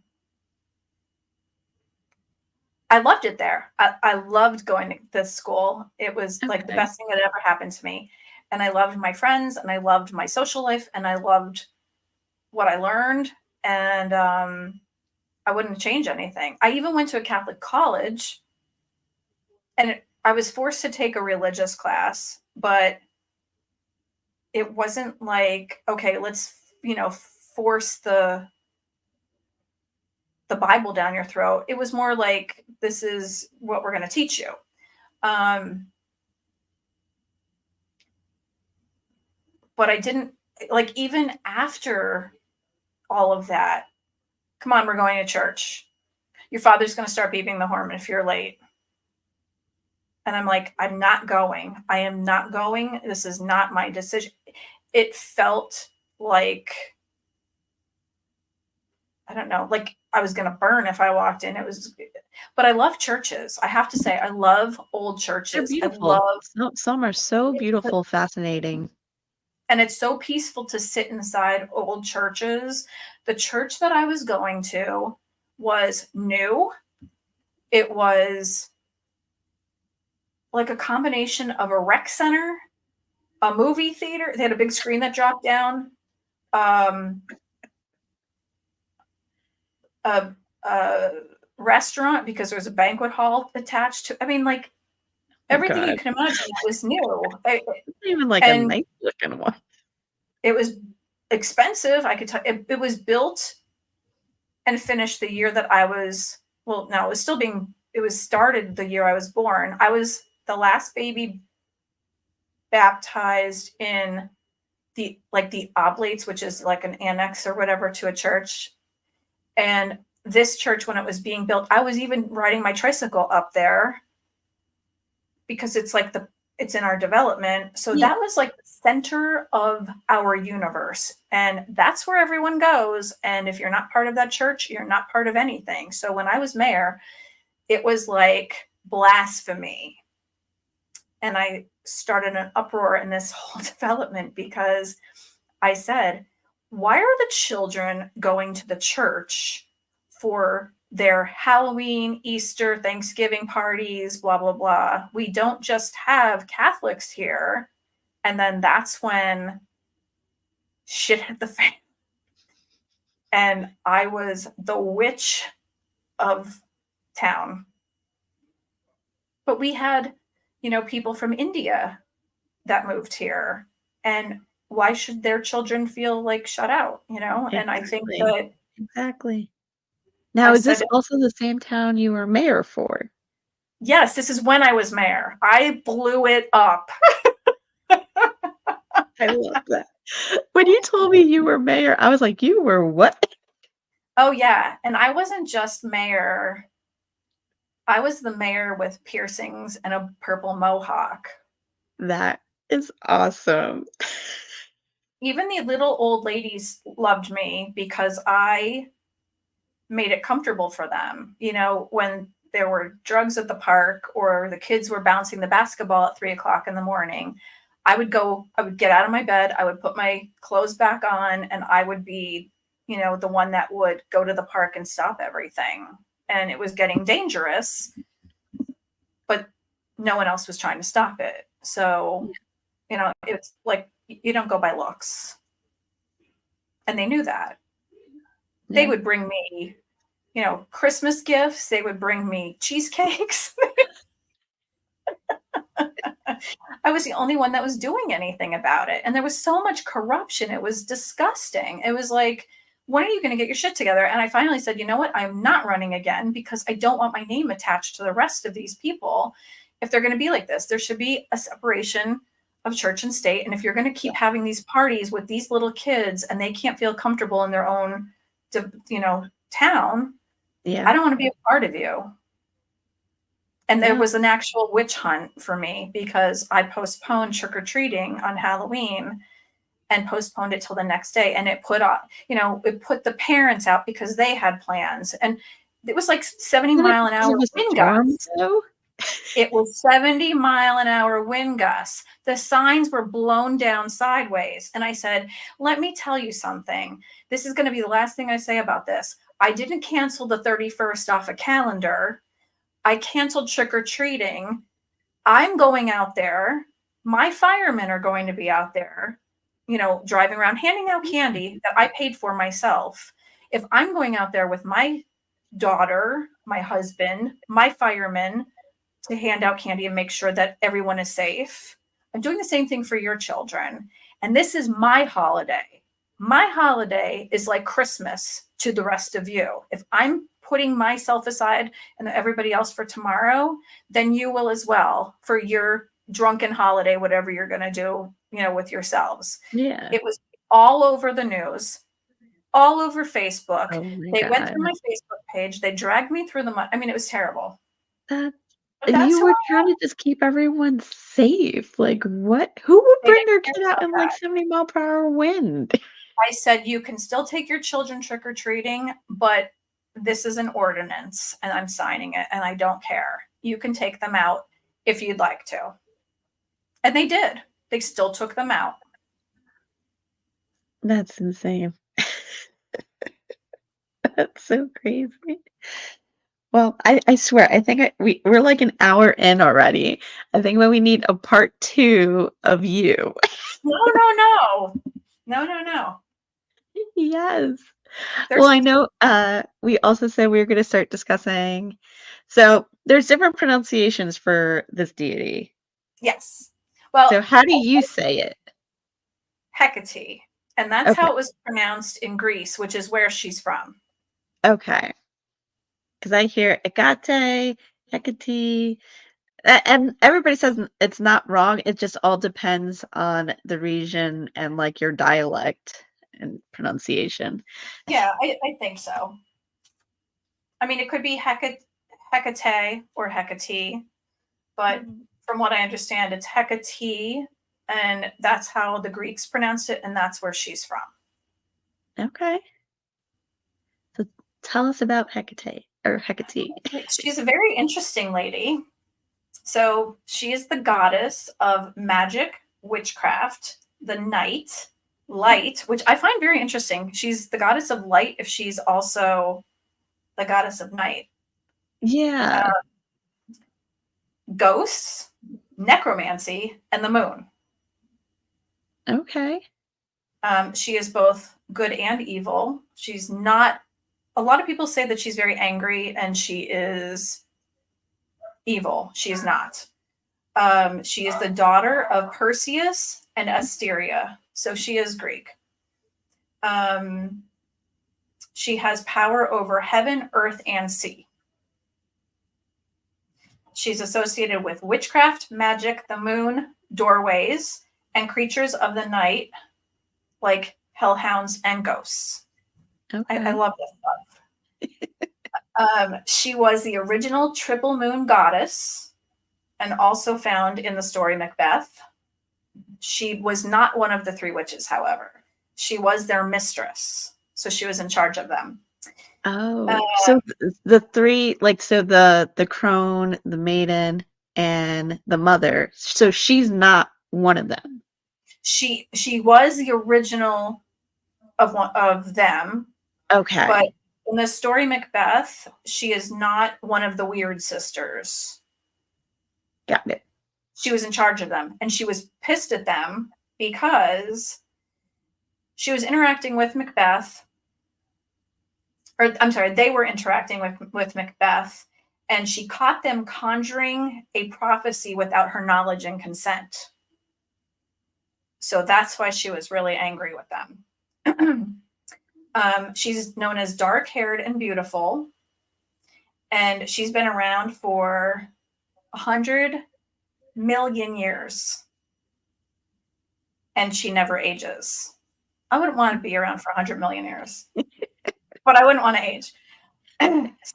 I loved it there. I loved going to this school. It was like the Okay. best thing that ever happened to me. And I loved my friends, and I loved my social life, and I loved what I learned. And I wouldn't change anything. I even went to a Catholic college, and I was forced to take a religious class, but it wasn't like, okay, let's, force the Bible down your throat. It was more like, this is what we're going to teach you. Um, but I didn't, like, even after all of that, come on, we're going to church. Your father's going to start beeping the horn if you're late. And I'm like, I'm not going. I am not going. This is not my decision. It felt like, I don't know, like I was going to burn if I walked in. But I love churches. I have to say, I love old They're churches. I beautiful. love, Some are so beautiful, fascinating. and it's so peaceful to sit inside old churches. The church that I was going to was new. It was like a combination of a rec center, a movie theater. They had a big screen that dropped down, um, a, a restaurant because there was a banquet hall attached to. I mean, like Oh everything you god. can imagine that was new. It's even like a And nice looking one. it was expensive. I could tell it was built and finished the year that I was. Well, no, it was still being. It was started the year I was born. I was the last baby baptized in the oblates, which is like an annex or whatever to a church. And this church, when it was being built, I was even riding my tricycle up there because it's in our development. So Yeah. that was like the center of our universe. And that's where everyone goes. And if you're not part of that church, you're not part of anything. So when I was mayor, it was like blasphemy. and I started an uproar in this whole development because I said, why are the children going to the church for their Halloween, Easter, Thanksgiving parties, blah, blah, blah? We don't just have Catholics here. And then that's when shit hit the fan. And I was the witch of town. But we had, people from India that moved here. And why should their children feel like shut out, And I think Exactly. that Exactly. Now, I is this said, also the same town you were mayor for? yes, this is when I was mayor. I blew it up. I love that. When you told me you were mayor, I was like, "You were what?" Oh, yeah. And I wasn't just mayor, I was the mayor with piercings and a purple mohawk. That is awesome. Even the little old ladies loved me because I made it comfortable for them. When there were drugs at the park or the kids were bouncing the basketball at 3 o'clock in the morning, I would get out of my bed, I would put my clothes back on, and I would be, the one that would go to the park and stop everything. And it was getting dangerous, but no one else was trying to stop it. So, it's like you don't go by looks. And they knew that. They Yeah. would bring me, Christmas gifts, they would bring me cheesecakes. I was the only one that was doing anything about it. And there was so much corruption. It was disgusting. It was like, when are you going to get your shit together? And I finally said, you know what? I'm not running again because I don't want my name attached to the rest of these people. If they're going to be like this, there should be a separation of church and state. And if you're going to keep having these parties with these little kids and they can't feel comfortable in their own, town, I Yeah. don't want to be a part of you. And there No. was an actual witch hunt for me because I postponed trick or treating on Halloween and postponed it till the next day. And it put the parents out because they had plans. And it was like 70 Isn't it mile an because hour of a wind storm, gusts. though? It was 70-mile-an-hour wind gusts. The signs were blown down sideways. And I said, let me tell you something. This is going to be the last thing I say about this. I didn't cancel the 31st off a calendar. I canceled trick or treating. I'm going out there. My firemen are going to be out there, driving around handing out candy that I paid for myself. If I'm going out there with my daughter, my husband, my firemen to hand out candy and make sure that everyone is safe, I'm doing the same thing for your children. And this is my holiday. My holiday is like Christmas to the rest of you. If I'm putting myself aside and everybody else for tomorrow, then you will as well for your drunken holiday, whatever you're going to do, with yourselves. Yeah. It was all over the news, all over Facebook. Oh my They went god. through my Facebook page. They dragged me through the mud. I mean, it was terrible. That But and that's you who were trying to just keep everyone safe. Like, what? Who would they bring didn't their care kid out about in, like, that. 70-mile-per-hour wind? I said, you can still take your children trick or treating, but this is an ordinance and I'm signing it and I don't care. You can take them out if you'd like to. And they did. They still took them out. That's insane. That's so crazy. Well, I swear, I think we're, like, an hour in already. I think that we need a part 2 of you. No, no, no. No, no, no. Yes. Well, There's I know, we also said we were gonna start discussing so there's different pronunciations for this deity. yes. Well, So how do you say it? Hecate. And that's Okay, how it was pronounced in Greece, which is where she's from. okay. Because I hear Hecate, Hecate, and everybody says it's not wrong, it just all depends on the region and, like, your dialect and pronunciation. Yeah, I think so. I mean, it could be Hecate or Hecate, but Mhm. from what I understand, it's Hecate, and that's how the Greeks pronounced it, and that's where she's from. Okay. So tell us about Hecate or Hecate. She's a very interesting lady. So she is the goddess of magic, witchcraft, the night, light, which I find very interesting. She's the goddess of light if she's also the goddess of night. Yeah. Ghosts, necromancy, and the moon. Okay. She is both good and evil. She's not, a lot of people say that she's very angry and she is evil. She is not. She is the daughter of Perseus and Asteria. So she is Greek. She has power over heaven, earth, and sea. She's associated with witchcraft, magic, the moon, doorways, and creatures of the night like hellhounds and ghosts. I Okay. love this stuff. She was the original triple moon goddess and also found in the story Macbeth. She was not one of the three witches, however. She was their mistress. So she was in charge of them. Oh, so the three, like, so the crone, the maiden, and the mother. So she's not one of them. She was the original of one of them, but Okay. in the story Macbeth, she is not one of the weird sisters. Got it. She was in charge of them, and she was pissed at them because she was interacting with Macbeth, or I'm sorry, they were interacting with Macbeth, and she caught them conjuring a prophecy without her knowledge and consent. So that's why she was really angry with them. She's known as dark haired and beautiful, and she's been around for 100 million years, and she never ages. I wouldn't want to be around for 100 million years, but I wouldn't want to age.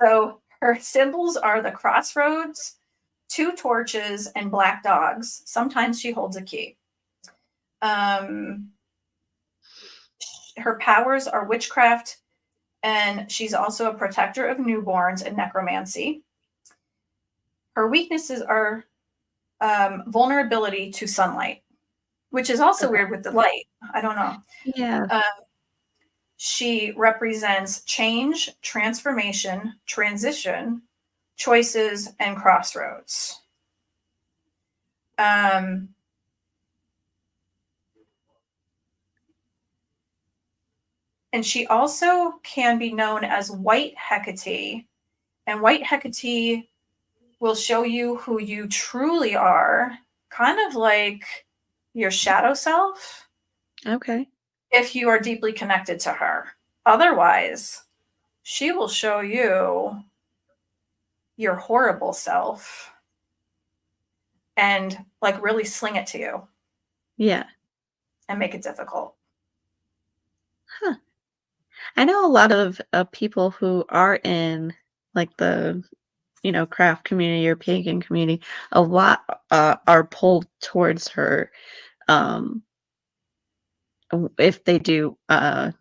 So her symbols are the crossroads, two torches, and black dogs. Sometimes she holds a key. Her powers are witchcraft, and she's also a protector of newborns and necromancy. Her weaknesses are vulnerability to sunlight, which is also Okay. weird with the light. I don't know. Yeah. She represents change, transformation, transition, choices, and crossroads. And she also can be known as White Hecate. And White Hecate will show you who you truly are, kind of like your shadow self, Okay. if you are deeply connected to her. Otherwise, she will show you your horrible self and like really sling it to you Yeah. and make it difficult. Huh. I know a lot of people who are in like the, craft community or pagan community. A lot are pulled towards her. Um, if they do, want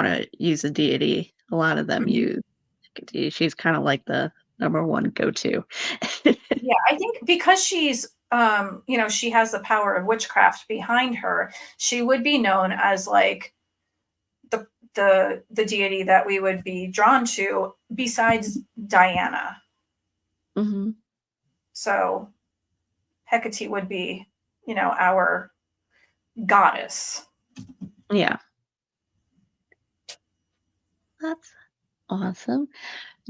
to use a deity, a lot of them Mhm. use Hecate. She's kind of like the number one go-to. Yeah, I think because she's she has the power of witchcraft behind her, she would be known as like the deity that we would be drawn to besides Diana. Hmm. So Hecate would be, our goddess. Yeah, that's awesome.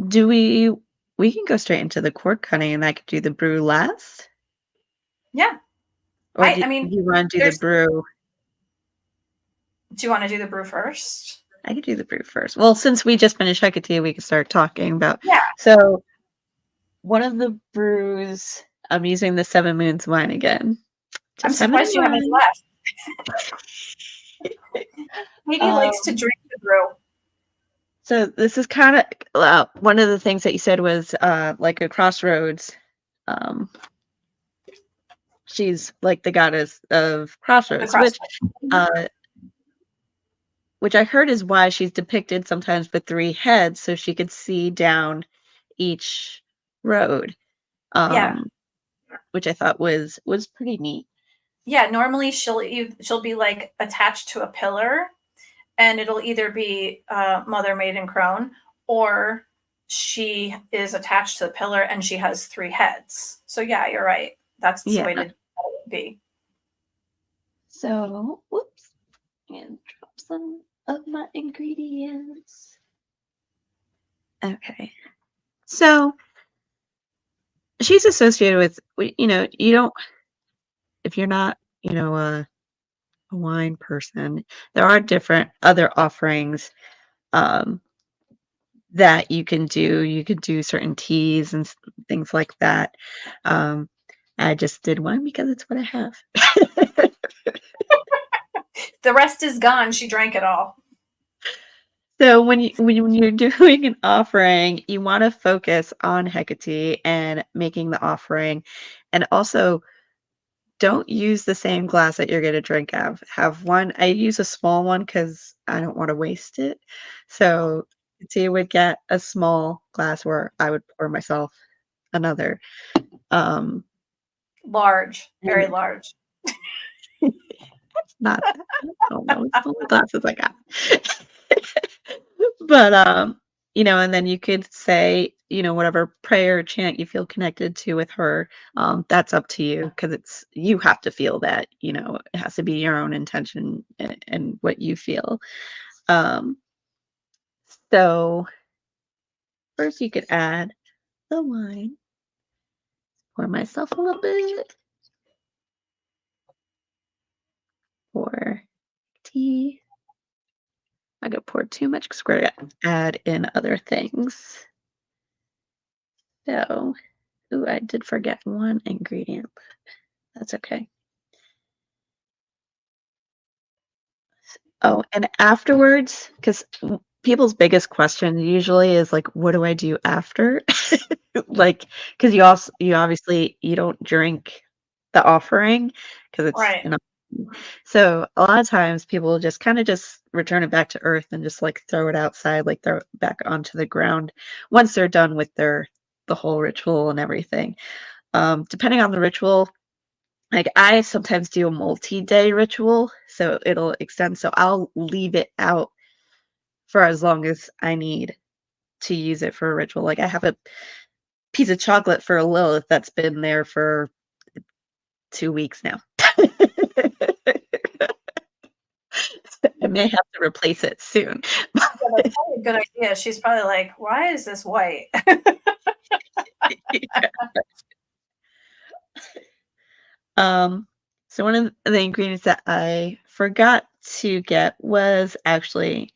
Do we can go straight into the cork cutting and I could do the brew last? Yeah. Or I do I mean, you want to do the there's brew? do you want to do the brew first? I could do the brew first. Well, since we just finished Hecate, we can start talking about. Yeah. So one of the brews, I'm using the Seven Moons wine again. I'm Just having surprised you have any a left. Katie run. likes to drink the brew. So this is kind of one of the things that you said was like a crossroads. Um, she's like the goddess of The crossroads, crossroads. Mhm. uh, which I heard is why she's depicted sometimes with three heads, so she could see down each road. Yeah. which I thought was pretty neat. Yeah, normally she'll be like attached to a pillar, and it'll either be Mother, Maid, and Crone, or she is attached to the pillar and she has three heads. So yeah, you're right. That's the Yeah. way to be. So, whoops, and drop some of my ingredients. Okay. So she's associated with, you don't, if you're not, a wine person, there are different other offerings um, that you can do. You could do certain teas and things like that. Um, I just did one because it's what I have. The rest is gone. She drank it all. So when you're doing an offering, you want to focus on Hecate and making the offering, and also don't use the same glass that you're going to drink out of. Have one. I use a small one because I don't want to waste it. So Hecate would get a small glass where I would pour myself another. Um, Large, very and large. it's not that. Oh no, it's the only glasses I got. But and then you could say, whatever prayer or chant you feel connected to with her. That's up to you because you have to feel that, it has to be your own intention and what you feel. Um, so first you could add the wine. Pour myself a little bit. Pour tea. I could pour too much because we're gonna add in other things. So, ooh, I did forget one ingredient. That's okay. Oh, and afterwards, because people's biggest question usually is like, "What do I do after?" Like, because you obviously you don't drink the offering because it's Right. so a lot of times people will just kinda just return it back to earth and just, like, throw it outside, like, throw it back onto the ground once they're done with the whole ritual and everything. Depending on the ritual, like, I sometimes do a multi-day ritual, so it'll extend, so I'll leave it out for as long as I need to use it for a ritual. Like, I have a piece of chocolate for Lilith that's been there for 2 weeks now. I may have to replace it soon. Yeah, that's probably a good idea. She's probably like, why is this white? Um, so one of the ingredients that I forgot to get was actually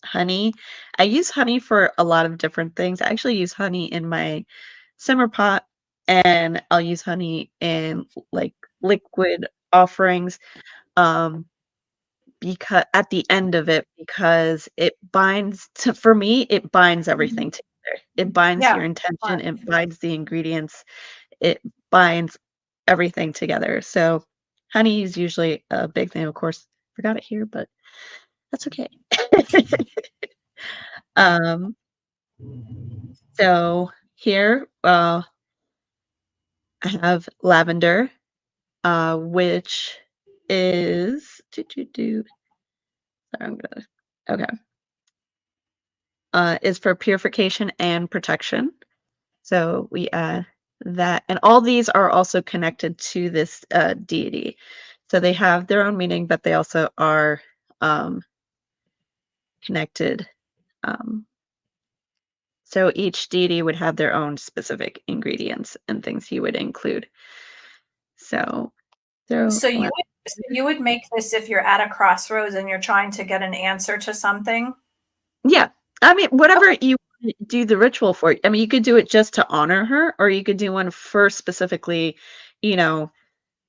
honey. I use honey for a lot of different things. I actually use honey in my simmer pot, and I'll use honey in like liquid offerings. Um, because at the end of it, because it binds to for me, it binds Mhm. everything together. It binds Yeah. your intention, Fun. it binds the ingredients, it binds everything together. So honey is usually a big thing. Of course, forgot it here, but that's okay. um, so here, I have lavender, which is sorry, okay. Is for purification and protection. So we add that, and all these are also connected to this deity. So they have their own meaning, but they also are um, connected. Um, so each deity would have their own specific ingredients and things he would include. So throw So a lot. you would make this if you're at a crossroads and you're trying to get an answer to something? Yeah, I mean, whatever Okay. you do the ritual for. I mean, you could do it just to honor her, or you could do one for specifically, you know,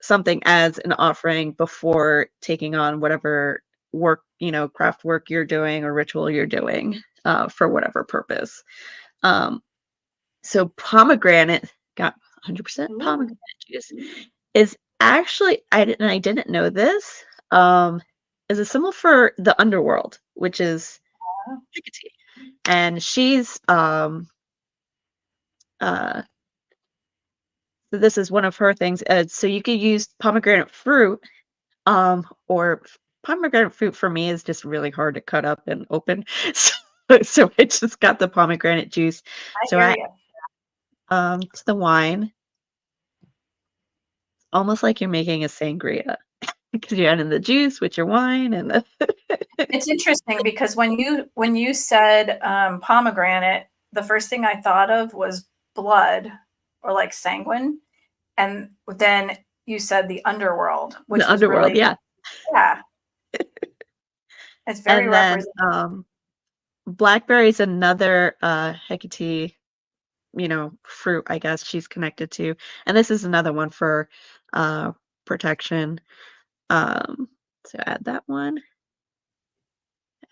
something as an offering before taking on whatever work, craft work you're doing or ritual you're doing for whatever purpose. Um, so pomegranate, got 100% Ooh. pomegranate juice, is actually, I didn't know this, is a symbol for the underworld, which is Hecate. And she's uh, So this is one of her things. So you could use pomegranate fruit, or pomegranate fruit for me is just really hard to cut up and open. So I just got the pomegranate juice. I So hear I you. to the wine, almost like you're making a sangria because you're adding the juice with your wine and the It's interesting because when you said pomegranate, the first thing I thought of was blood or like sanguine, and then you said the underworld, the which was underworld, really, yeah. yeah, it's very And then representative. blackberry is another Hecate, fruit, I guess she's connected to. And this is another one for uh protection. Um, so add that one,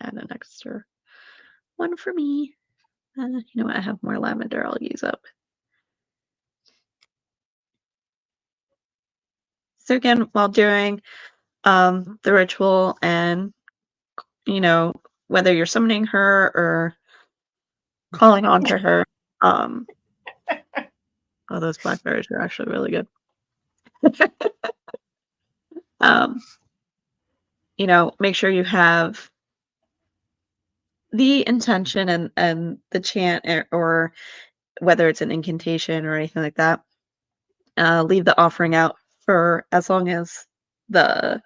add an extra one for me. You know what? I have more lavender I'll use up. So again, while doing the ritual and, you know, whether you're summoning her or calling on to her, um, oh, those blackberries are actually really good. Um, make sure you have the intention and the chant, or whether it's an incantation or anything like that. Leave the offering out for as long as the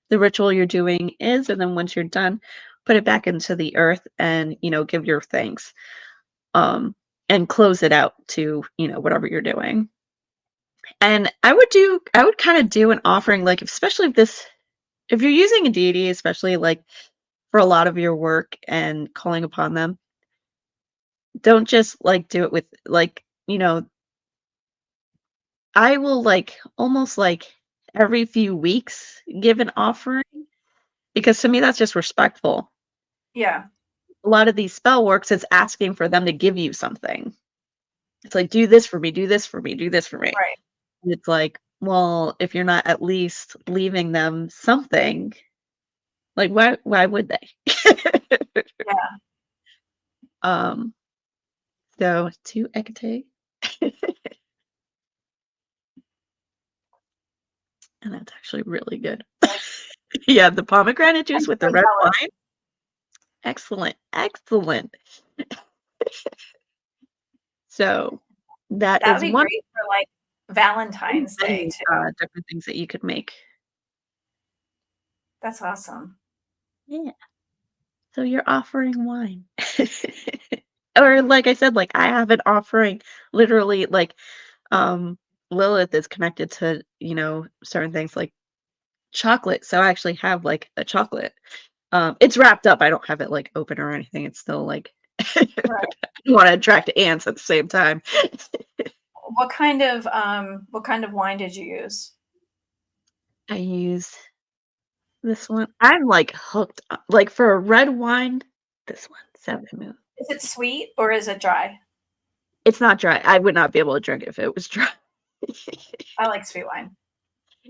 the ritual you're doing is, and then once you're done, put it back into the earth and, give your thanks. Um, and close it out to, whatever you're doing. And I would kind of do an offering, like, especially if you're using a deity, especially like for a lot of your work and calling upon them, don't just like do it with like, I will like almost like every few weeks give an offering, because to me that's just respectful. Yeah, A lot of these spell works, it's asking for them to give you something. It's like, do this for me, do this for me, do this for me. right. And it's like, well, if you're not at least leaving them something, like why would they? Yeah, um so to Hecate. And that's actually really good. Yeah, the pomegranate I'm juice with so the red jealous. wine. Excellent, excellent. So that That would is be one great for like of Valentine's Day many too. different things that you could make. That's awesome. Yeah. So you're offering wine. Or like I said, like I have an offering literally like um Lilith is connected to, certain things like chocolate. So I actually have like a chocolate. It's wrapped up. I don't have it like open or anything. It's still like I Right. want to attract ants at the same time. What kind of wine did you use? I use this one. I'm like hooked. Like for a red wine, this one, Seven Moon. Is it sweet or is it dry? It's not dry. I would not be able to drink it if it was dry. I like sweet wine.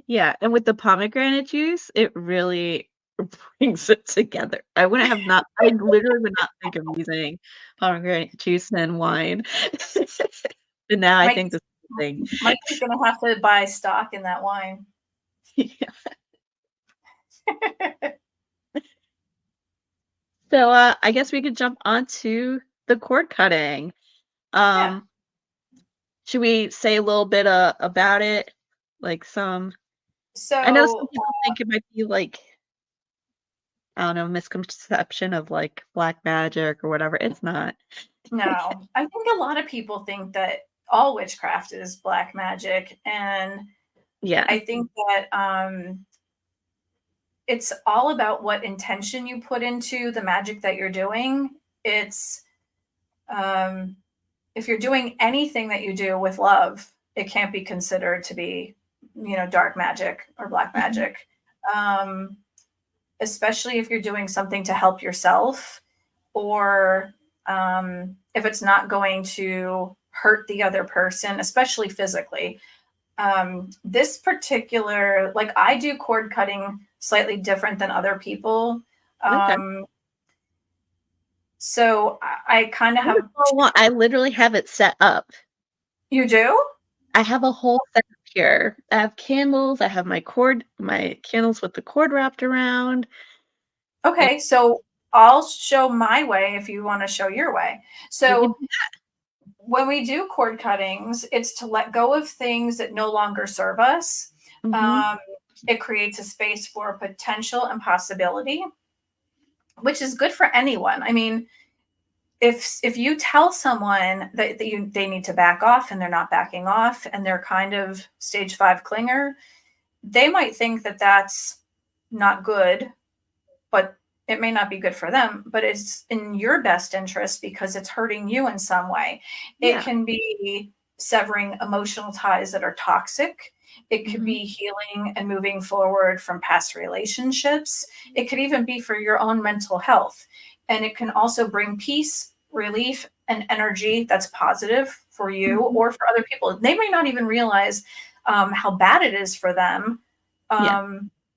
Yeah, and with the pomegranate juice, it really brings it together. I literally would not think of using pomegranate juice and wine. But now I Mike think this is the thing. Mike is gonna have to buy stock in that wine. Yeah. So, I guess we could jump onto the cord cutting. Yeah. Um, should we say a little bit, about it? Like I know some So people think it might be like, I don't know, misconception of like black magic or whatever. It's not. no, I think a lot of people think that all witchcraft is black magic, and Yeah. I think that it's all about what intention you put into the magic that you're doing. It's um, if you're doing anything that you do with love, it can't be considered to be, dark magic or black Mhm. magic. Um, Especially if you're doing something to help yourself, or if it's not going to hurt the other person, especially physically. This particular, like I do cord cutting slightly different than other people. Okay. So I kind of I would have, follow along. I literally have it set up. you do? I have a whole set here. I have candles, I have my candles with the cord wrapped around, and Okay, so I'll show my way if you want to show your way. we can So when we do cord cuttings, it's to let go of things that no longer serve us. mhm, Um, it creates a space for potential and possibility, which is good for anyone. I mean, if you tell someone that they need to back off and they're not backing off and they're kind of stage 5 clinger, they might think that that's not good, but it may not be good for them, but it's in your best interest because it's hurting you in some way. It yeah, can be severing emotional ties that are toxic. It could mhm, be healing and moving forward from past relationships. It could even be for your own mental health. And it can also bring peace, relief, and energy that's positive for you mhm, or for other people. They may not even realize how bad it is for them. yeah,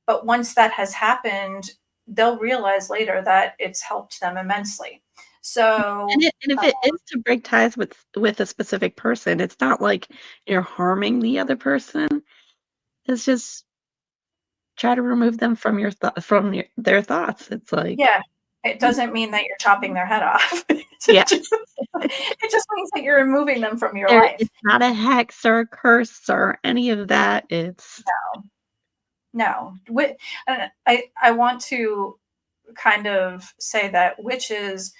But once that has happened, they'll realize later that it's helped them immensely. So, and if it is to break ties with a specific person, it's not like you're harming the other person, it's just try to remove them from their thoughts, it's like yeah, it doesn't mean that you're chopping their head off. yeah. It just means that you're removing them from your There life. it's not a hex or a curse or any of that, it's No, and I want to kind of say that witches,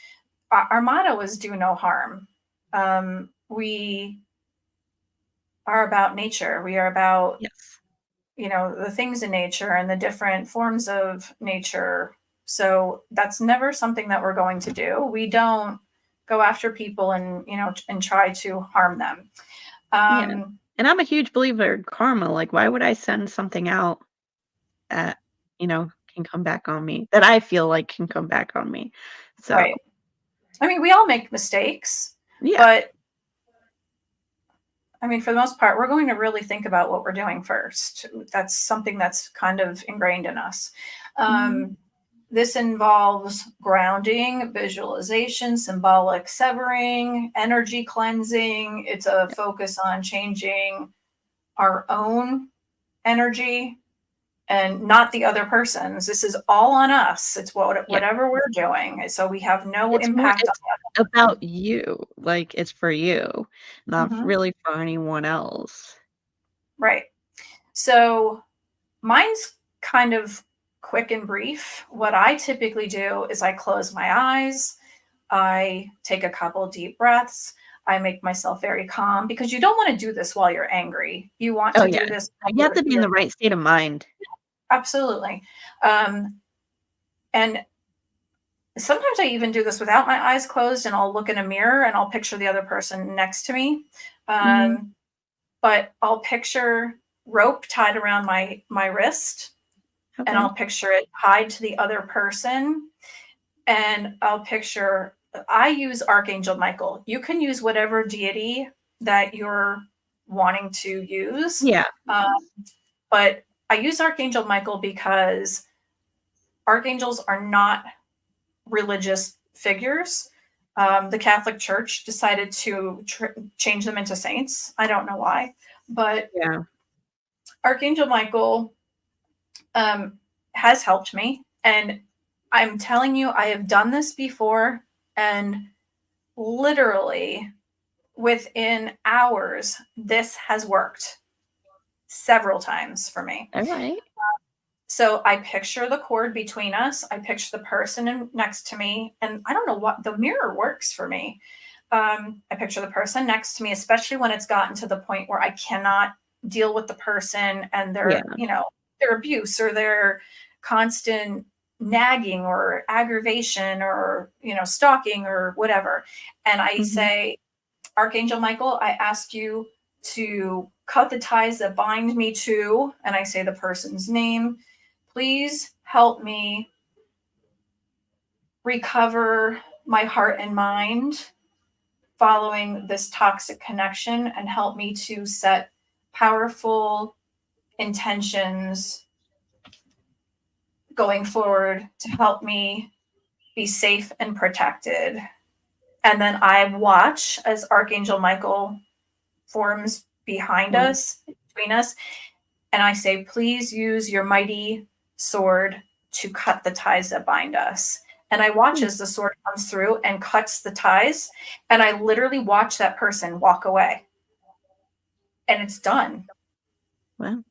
our motto is do no harm. We are about nature. We are about yes. the things in nature and the different forms of nature. So that's never something that we're going to do. We don't go after people and and try to harm them. Yeah, um and I'm a huge believer in karma, like, why would I send something out that, can come back on me, that I feel like can come back on me? So, right. I mean, we all make mistakes, yeah, but I mean, for the most part, we're going to really think about what we're doing first. That's something that's kind of ingrained in us. mhm, um This involves grounding, visualization, symbolic severing, energy cleansing. It's a focus on changing our own energy and not the other person's. This is all on us. It's yeah, whatever we're doing. So we have no impact on it's about you, like, it's for you, that. not really for anyone else. Right. So mine's kind of quick and brief. What I typically do is I close my eyes. I take a couple deep breaths. I make myself very calm because you don't want to do this while you're angry. You want Oh, to yeah. do this while You have to be in you're the right state of mind. absolutely. And sometimes I even do this without my eyes closed, and I'll look in a mirror and I'll picture the other person next to me. Mhm, Um, but I'll picture rope tied around my wrist, and okay. I'll picture it tied to the other person, and I'll picture. I use Archangel Michael. You can use whatever deity that you're wanting to use, Yeah, uh, but I use Archangel Michael because archangels are not religious figures. The Catholic Church decided to change them into saints. I don't know why, but yeah, Archangel Michael um, has helped me. And I'm telling you, I have done this before, and literally within hours, this has worked several times for me. alright. So I picture the cord between us. I picture the person next to me, and I don't know what the mirror works for me. I picture the person next to me, especially when it's gotten to the point where I cannot deal with the person and Yeah, their abuse or their constant nagging or aggravation or stalking or whatever. And I mhm, say, Archangel Michael, I ask you to cut the ties that bind me to, and I say the person's name. Please help me recover my heart and mind following this toxic connection and help me to set powerful intentions going forward to help me be safe and protected. And then I watch as Archangel Michael forms behind Mm. us, between us, and I say, please use your mighty sword to cut the ties that bind us. And I watch Mm. as the sword comes through and cuts the ties, and I literally watch that person walk away. And it's done. Well,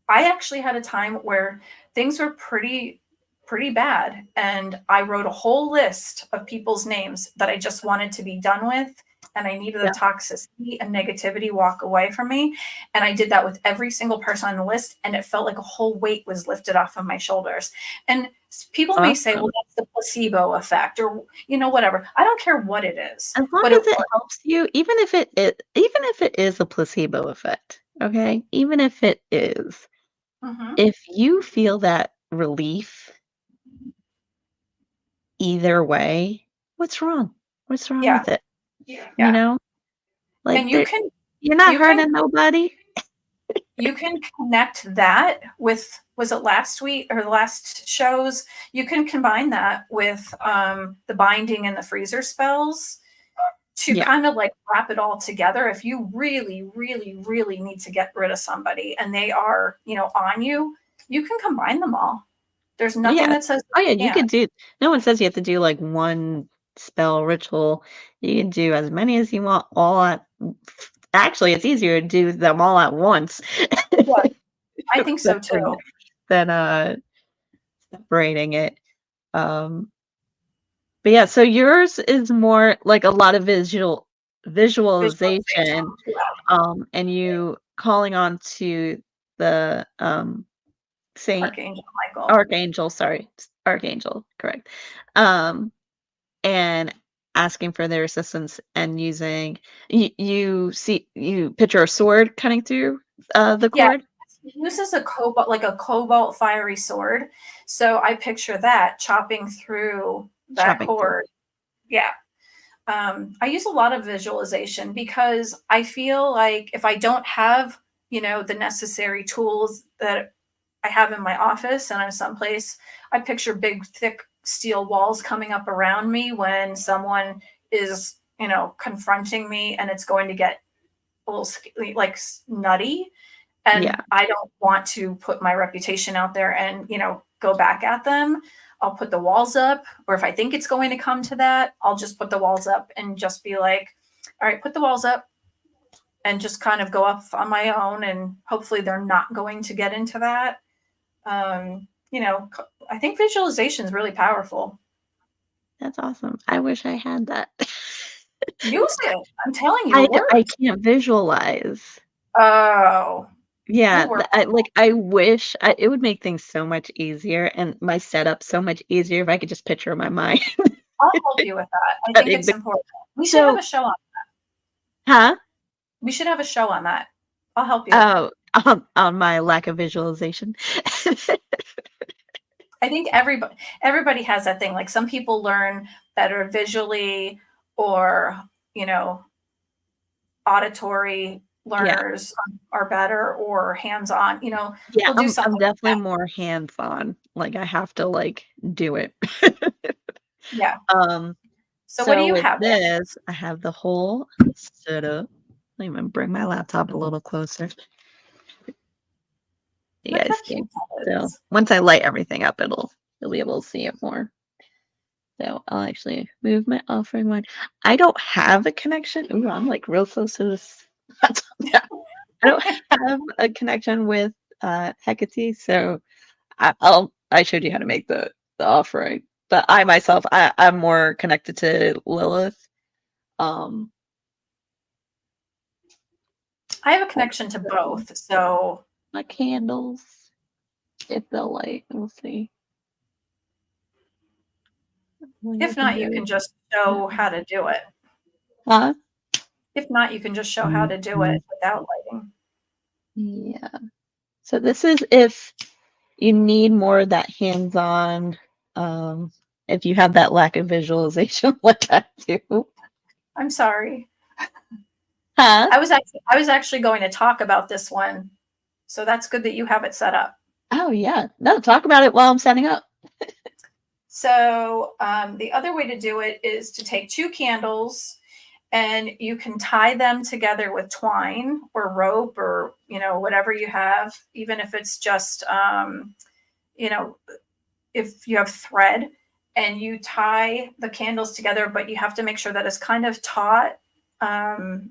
I actually had a time where things were pretty bad, and I wrote a whole list of people's names that I just wanted to be done with, and I needed the yeah, toxicity and negativity walk away from me. And I did that with every single person on the list, and it felt like a whole weight was lifted off of my shoulders. And people may say, well, awesome. that's the placebo effect, or whatever. I don't care what it is, As long but as it it worked. helps you, even if it is a placebo effect, okay? Even if it is, Hmm. if you feel that relief either way, what's wrong? What's wrong Yeah, with it? You yeah. know? Like And there you're not you can hurting nobody. you can connect that with, was it last week or the last shows? You can combine that with the binding and the freezer spells to Yeah. kind of like wrap it all together. If you really, really, really need to get rid of somebody and they are, on you, you can combine them all. There's nothing Yeah. that says Oh, yeah, you you can't. could do no one says you have to do, like, one spell ritual. You can do as many as you want all at actually, it's easier to do them all at once Yeah, I think so than too. separating it. Um, but yeah, so yours is more like a lot of Visualization. visualization, Yeah. and you calling on to the, saint Archangel Michael. archangel, sorry, archangel, correct. Um, and asking for their assistance and using you picture a sword cutting through, the Yeah, cord? he uses a cobalt, like a cobalt fiery sword. So I picture that chopping through that Chopping through. cord. Yeah. I use a lot of visualization because I feel like if I don't have, the necessary tools that I have in my office and I'm someplace, I picture big, thick steel walls coming up around me when someone is, confronting me, and it's going to get a little like nutty, Yeah, and I don't want to put my reputation out there and, go back at them. I'll put the walls up, or if I think it's going to come to that, I'll just put the walls up and just be like, all right, put the walls up, and just kind of go up on my own. And hopefully they're not going to get into that. I think visualization is really powerful. that's awesome. I wish I had that. Use it. I'm telling you, I it I works. can't visualize. Oh, Yeah, it works. I wish it would make things so much easier and my setup so much easier if I could just picture in my mind I'll help you with that. I think cutting it's the important. We should have so a show on. huh? We should have a show on that. I'll help you. Oh, on my lack of visualization. I think everybody has that thing. Like some people learn better visually, or you know, auditory Yeah. learners are better, or hands-on. Yeah, We'll do I'm something like definitely that. more hands-on, like, I have to, like, do it. Yeah. Um, So what do so you with have there? this, I have the whole setup. Let me bring my laptop a little closer so you Look guys how can cute that so is. once I light everything up, you'll be able to see it more. So I'll actually move my offering one. I don't have a connection. Ooh, I'm, like, real close to this laptop now. I don't have a connection with, Hecate, so I showed you how to make the offering, but I myself I'm more connected to Lilith. Um, I have a hold connection to on, both. So my candles, if they'll light, we'll see. Only I if can not, you do can just that. show how to do it. Huh? If not, you can just show how to do it without lighting. Yeah. So this is if you need more of that hands-on, um, if you have that lack of visualization like I do. I'm sorry. Huh? I was actually going to talk about this one. So that's good that you have it set up. Oh yeah. No, talk about it while I'm setting up. So the other way to do it is to take two candles and you can tie them together with twine or rope or, whatever you have, even if it's just, if you have thread, and you tie the candles together, but you have to make sure that it's kind of taut. And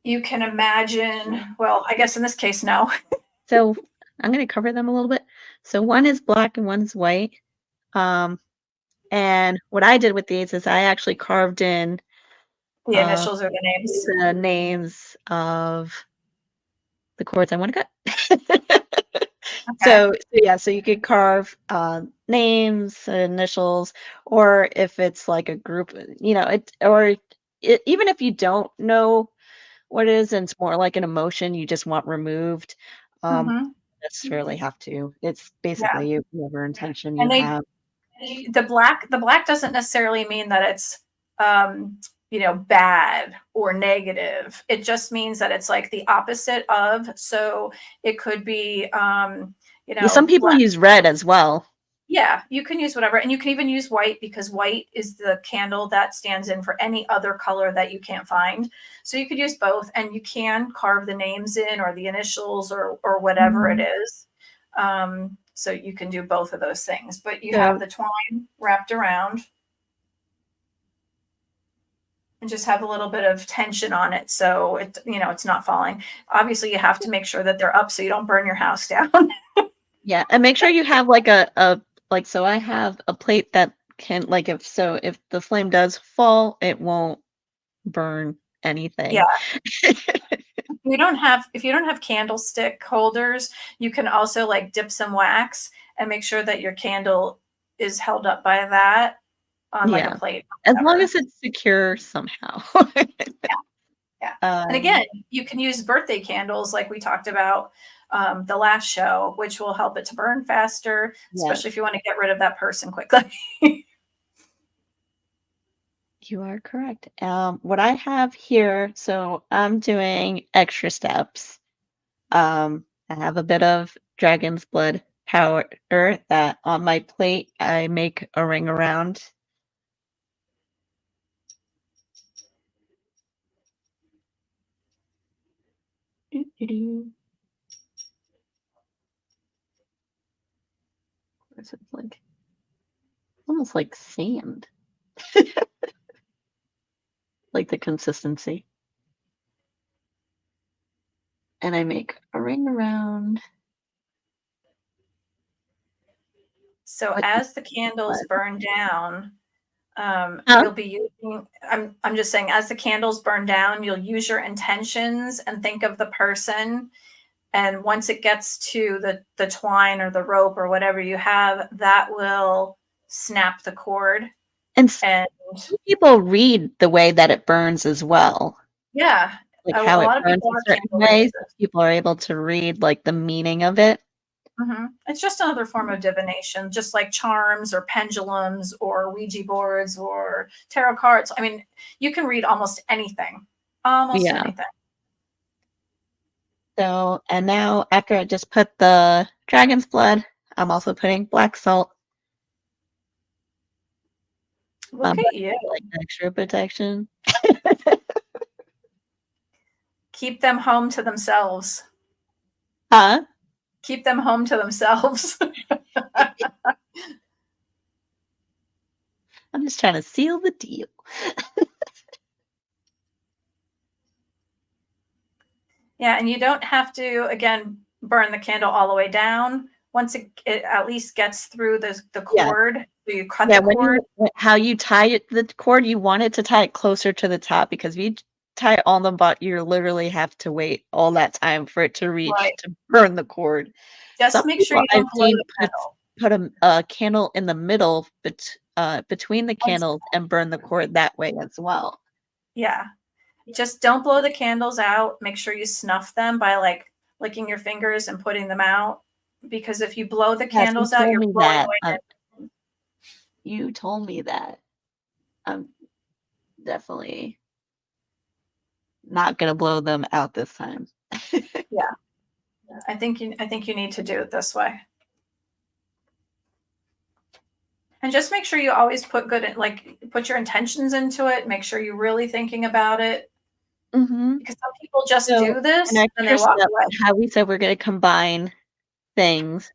you can imagine, well, I guess in this case, no. So I'm going to cover them a little bit. So one is black and one's white. And what I did with these is I actually carved in The initials or the names. the names of the chords I want to cut. Okay. So yeah, so you could carve names, initials, or if it's like a group, even if you don't know what it is and it's more like an emotion you just want removed, Mm-hmm. necessarily have to. It's Yeah. basically whatever intention you And have. the black doesn't necessarily mean that it's, bad or negative. It just means that it's like the opposite of. So it could be, Yeah, some people black. use red as well. Yeah, you can use whatever. And you can even use white, because white is the candle that stands in for any other color that you can't find. So you could use both, and you can carve the names in, or the initials, or whatever it Mhm. is. So you can do both of those things, but you have So the twine wrapped around and just have a little bit of tension on it, so it's not falling. Obviously, you have to make sure that they're up so you don't burn your house down. yeah, and make sure you have like so I have a plate that can like if the flame does fall, it won't burn Yeah. anything. If you don't have candlestick holders, you can also like dip some wax and make sure that your candle is held up by that on like a Yeah, plate as or long as whatever. it's secure somehow. Yeah. And Um, again, you can use birthday candles like we talked about, the last show, which will help it to burn faster, especially if yes, you want to get rid of that person quickly. you are correct. What I have here, so I'm doing extra steps. I have a bit of dragon's blood powder that on my plate I make a ring around. Doo-doo-doo. It's like almost like sand, like the consistency. And I make a ring around. So What? as the candles burn down, Huh? you'll be using, I'm just saying, as the candles burn down, you'll use your intentions and think of the person. And once it gets to the twine or the rope or whatever you have, that will snap the cord. And And some people read the way that it burns as well, yeah, like a how it lot of burns people a are certain candle way. readers. So people are able to read like the meaning of it. It's just another form of divination, just like charms or pendulums or Ouija boards or tarot cards. I mean, you can read almost anything, almost Yeah. anything. So, and now after I just put the dragon's blood, I'm also putting black salt Look on at you. like extra protection. Keep them home to themselves. Huh? Keep them home to themselves. I'm just trying to seal the deal. Yeah, and you don't have to, again, burn the candle all the way down. Once it at least gets through the Yeah. cord, so you cut Yeah, the cord. how you tie it, the cord, you want it to tie it closer to the top because if you tie it on the butt, you literally have to wait all that time for it to reach Right. to burn the cord. Just Some make sure people you I've don't blow seen the candle. put a candle in the middle between the Once, candles and burn the cord that way as well. yeah. Just don't blow the candles out. Make sure you snuff them by like licking your fingers and putting them out. Because if you blow the Yes, you candles out, told you're me blowing that. away the. You told me that. I'm definitely not gonna blow them out this time. Yeah. I think you need to do it this way. And just make sure you always put put your intentions into it. Make sure you're really thinking about it. Mm-hmm. Because some people just So do an this and they extra walk step away. on how we said we're going to combine things.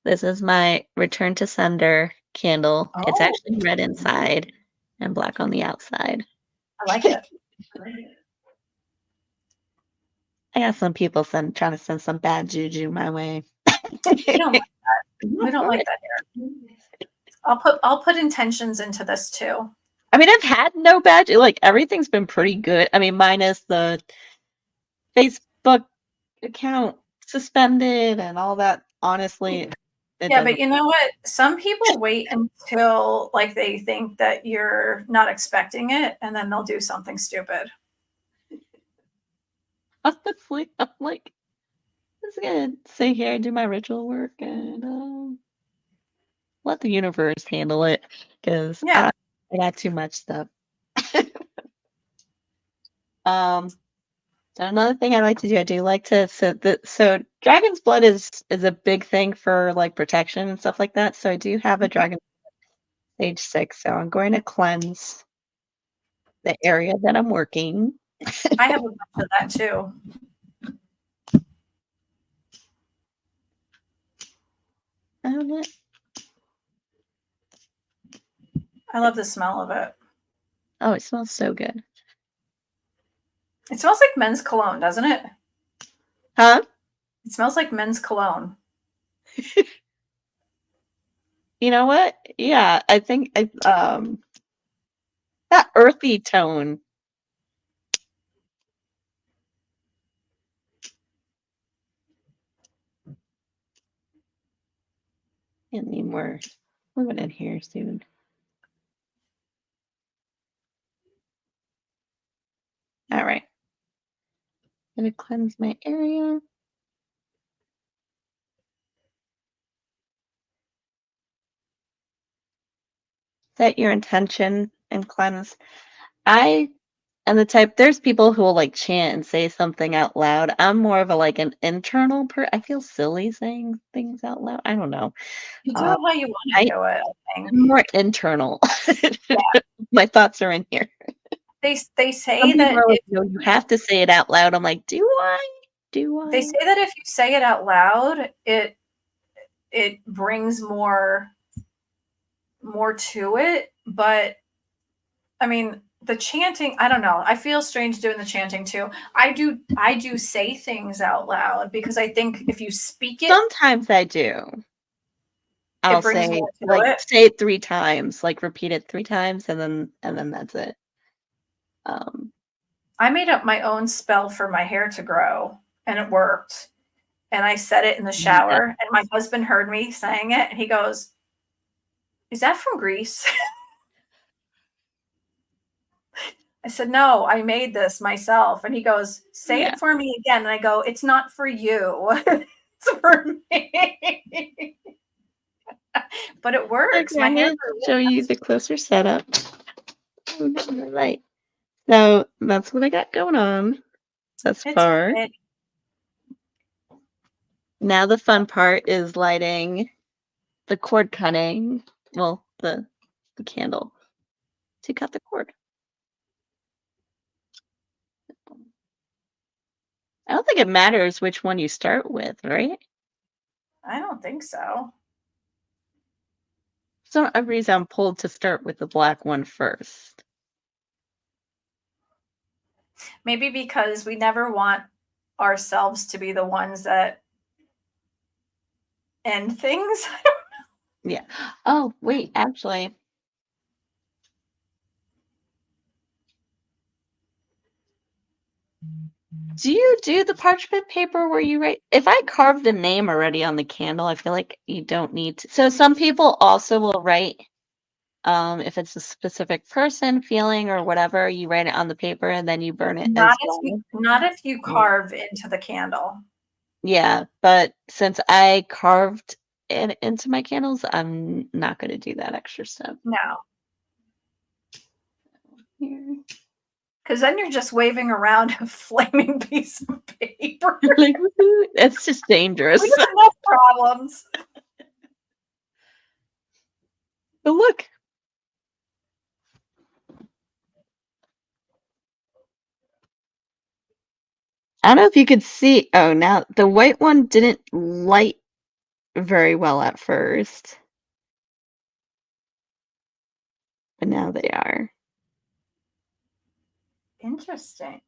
This is my return to sender candle. It's Oh, actually red inside and black on the outside. I like it. I got some people trying to send some bad juju my way. We don't like we Not don't for like it. that here. I'll put intentions into this too. I mean, I've had no bad, like everything's been pretty good. I mean, minus the Facebook account suspended and all that. Honestly, it Yeah, but doesn't. you know what? Some people wait until like they think that you're not expecting it and then they'll do something stupid. Honestly, I'm like, I'm just gonna sit here and do my ritual work and let the universe handle it because Yeah. I got too much stuff. Um, so another thing I like to do, I do like to so dragon's blood is a big thing for like protection and stuff like that. So I do have a dragon stage 6. So I'm going to cleanse the area that I'm working. I have a bunch of that too. Um, I love the smell of it. Oh, it smells so good. It smells like men's cologne, doesn't it? Huh? It smells like men's cologne. You know what? Yeah, I think that earthy tone. I need more fluid in here soon. All right. I'm gonna cleanse my area. Set your intention and cleanse. I am the type, there's people who will like chant and say something out loud. I'm more of a like an internal I feel silly saying things out loud. I don't know. You do Uh, it how you want to I, do it, I think. I'm more internal. Yeah. My thoughts are in here. They Some say people that are like, if no, you have to say it out loud. I'm like, do I? Do they I? say that if you say it out loud, it brings more to it, but I mean, the chanting, I don't know. I feel strange doing the chanting too. I do say things out loud because I think if you speak it, Sometimes I do. it I'll brings say more to like it. say it 3 times, like repeat it 3 times, and then that's it. Um, I made up my own spell for my hair to grow and it worked. And I said it in the yeah. shower and my husband heard me saying it and he goes, "Is that from Greece?" I said, "No, I made this myself." And he goes, "Say Yeah. it for me again." And I go, "It's not for you. It's for me." But it works. Okay, My I'm hair gonna grew. show you the closer setup. Oh, no, right. So that's what I got going on thus It's far. pretty. Now the fun part is lighting the cord cutting. Well, the candle to cut the cord. I don't think it matters which one you start with, right? I don't think so. For some reason I'm pulled to start with the black one first. Maybe because we never want ourselves to be the ones that end things. Yeah. Oh, wait, actually. Do you do the parchment paper where you write? If I carved the name already on the candle, I feel like you don't need to. So some people also will write, if it's a specific person, feeling, or whatever, you write it on the paper and then you burn it as well. Not if you Yeah. carve into the candle. Yeah, but since I carved it into my candles, I'm not going to do that extra step. No. Here. Because then you're just waving around a flaming piece of paper. Like, woohoo, it's just dangerous. We have enough problems. But look. I don't know if you could see. Oh, now the white one didn't light very well at first, but now they are. Interesting.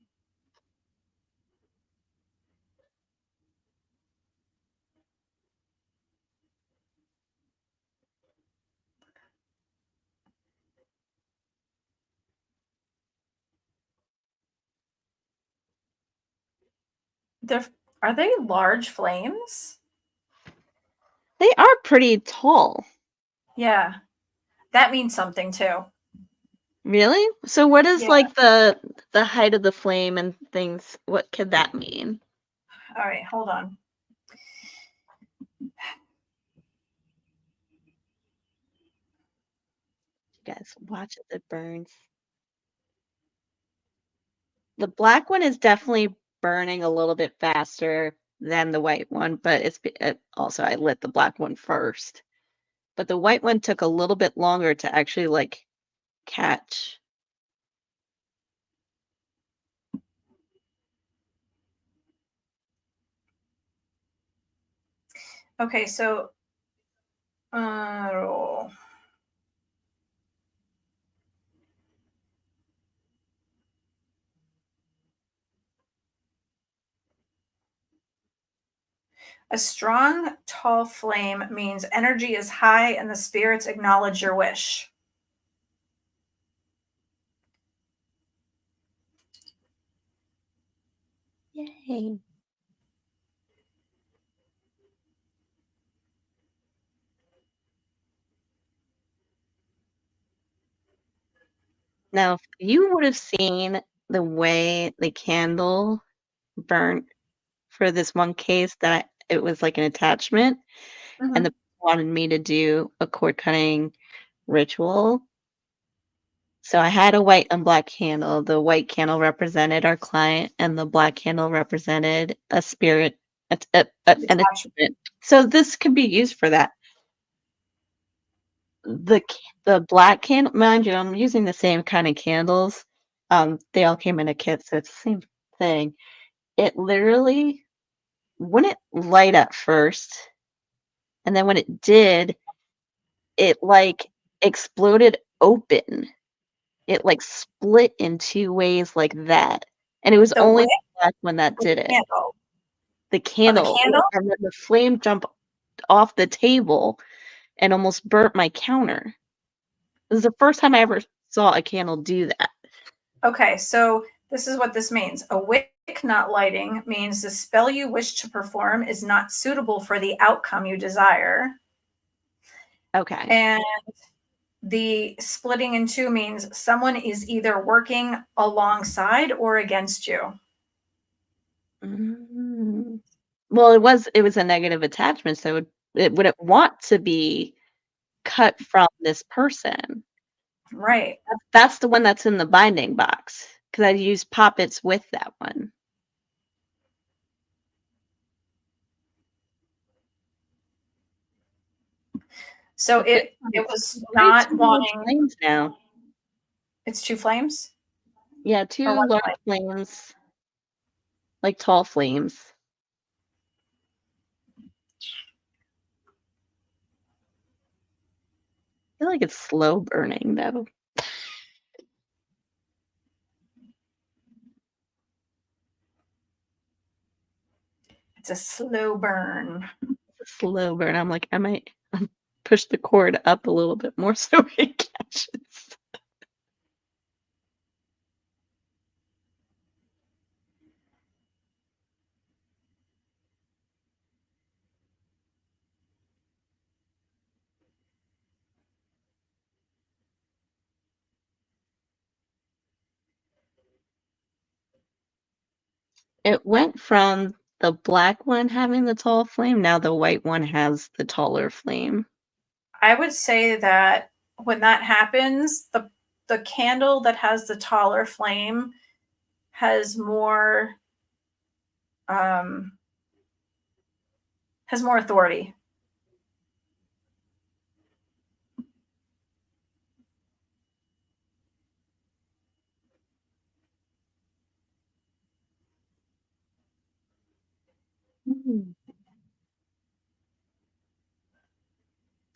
They're, are they large flames? They are pretty tall. Yeah, that means something too. Really? So what is Yeah. like the height of the flame and things? What could that mean? All right, hold on. You guys watch as it burns. The black one is definitely burning a little bit faster than the white one, but also I lit the black one first. But the white one took a little bit longer to actually like catch. Okay, so uh, a strong, tall flame means energy is high and the spirits acknowledge your wish. Yay. Now, if you would have seen the way the candle burnt for this one case that it was like an attachment, and the Mhm. person wanted me to do a cord cutting ritual. So I had a white and black candle. The white candle represented our client, and the black candle represented a spirit, an Detachment. attachment. So this could be used for that. The black candle, mind you, I'm using the same kind of candles. They all came in a kit, so it's the same thing. It literally wouldn't light at first, and then when it did, it like exploded open. It like split in two ways like that, and it was The only wick the black one that or the did it. candle? The Oh, the candle, candle? and then the flame jumped off the table and almost burnt my counter. This is the first time I ever saw a candle do that. Okay, so this is what this means. A wick not lighting means the spell you wish to perform is not suitable for the outcome you desire. Okay. And the splitting in two means someone is either working alongside or against you. Mm. Well, it was a negative attachment, so it wouldn't want to be cut from this person. Right. That's the one that's in the binding box because I used poppets with that one. So But this it one's was way not too large wanting. flames now. It's two flames Yeah, or two one large flame. flames, like tall flames. I feel like it's slow burning though. It's a slow burn. It's a slow burn. I'm like, I might push the cord up a little bit more so it catches. It went from the black one having the tall flame, now the white one has the taller flame. I would say that when that happens, the candle that has the taller flame um, has more authority.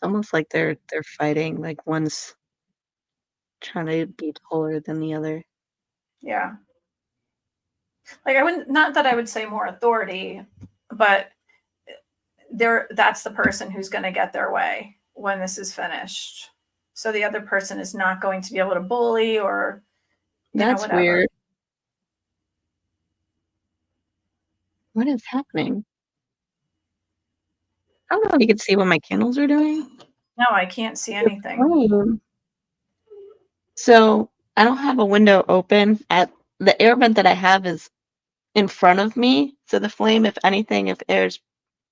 almost like they're fighting, like one's trying to be taller than the other. Yeah. Like I wouldn't, not that I would say more authority, but that's the person who's going to get their way when this is finished. So the other person is not going to be able to bully or, That's whatever. weird. What is happening? I don't know if you can see what my candles are doing. No, I can't see They're anything. playing. So I don't have a window open. At the air vent that I have is in front of me. So the flame, if anything, if air's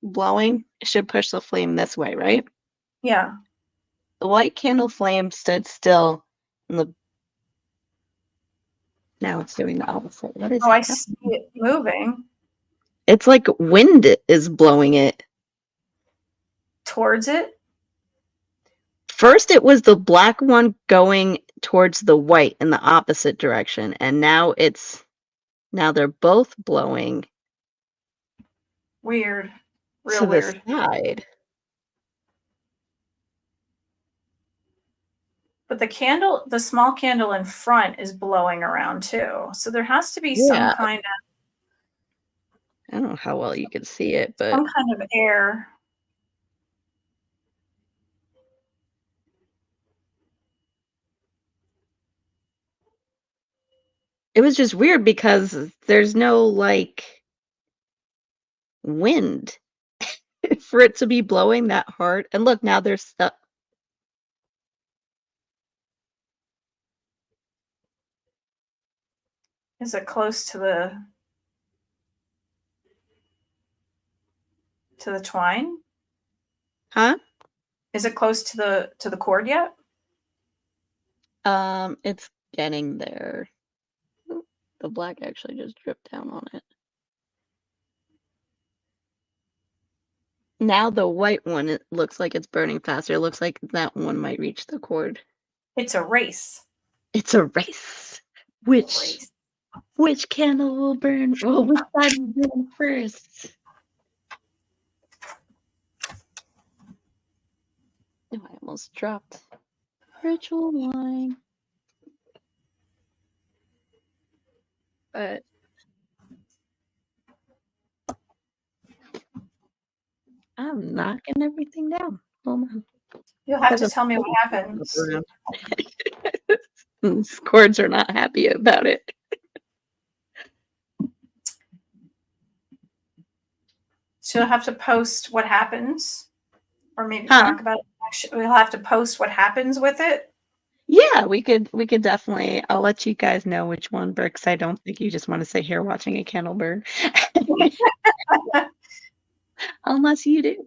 blowing, it should push the flame this way, right? Yeah. The white candle flame stood still, and now it's doing the opposite. What is Oh, I see happening? it moving It's like wind is blowing it. towards it. First, it was the black one going towards the white in the opposite direction, and now they're both blowing Weird. to Real the weird. side. But the small candle in front is blowing around too. So there has to be Yeah, I don't know how well you can see it, but some kind of air. it was just weird because there's no like wind for it to be blowing that hard. And look, now there's stuff. Is it close to the twine? Huh? Is it close to the cord yet? It's getting there. Oop, the black actually just dripped down on it. Now the white one, it looks like it's burning faster. It looks like that one might reach the cord. It's a race. It's a race. Which candle will burn? Well, which side will burn first? Oh, I almost dropped ritual wine. But I'm knocking everything down. Hold on. You'll have to tell me what happens. These cords are not happy about it. So you'll have to post what happens, or maybe Huh? talk about it. We'll have to post what happens with it. Yeah, we could definitely. I'll let you guys know which one burns. I don't think you just want to sit here watching a candle burn. Unless you do.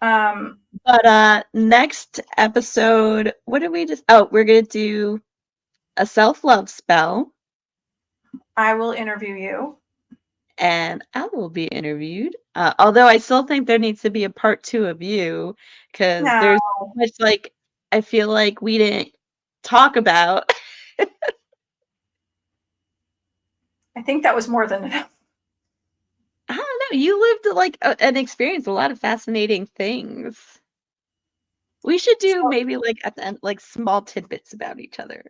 But next episode, what did we just we're gonna do a self-love spell. I will interview you. And I will be interviewed. Although I still think there needs to be a part 2 of you, because No, there's so much like I feel like we didn't talk about. I think that was more than enough. I don't know. You lived like and experienced a lot of fascinating things. We should do maybe like at the end, like small tidbits about each other.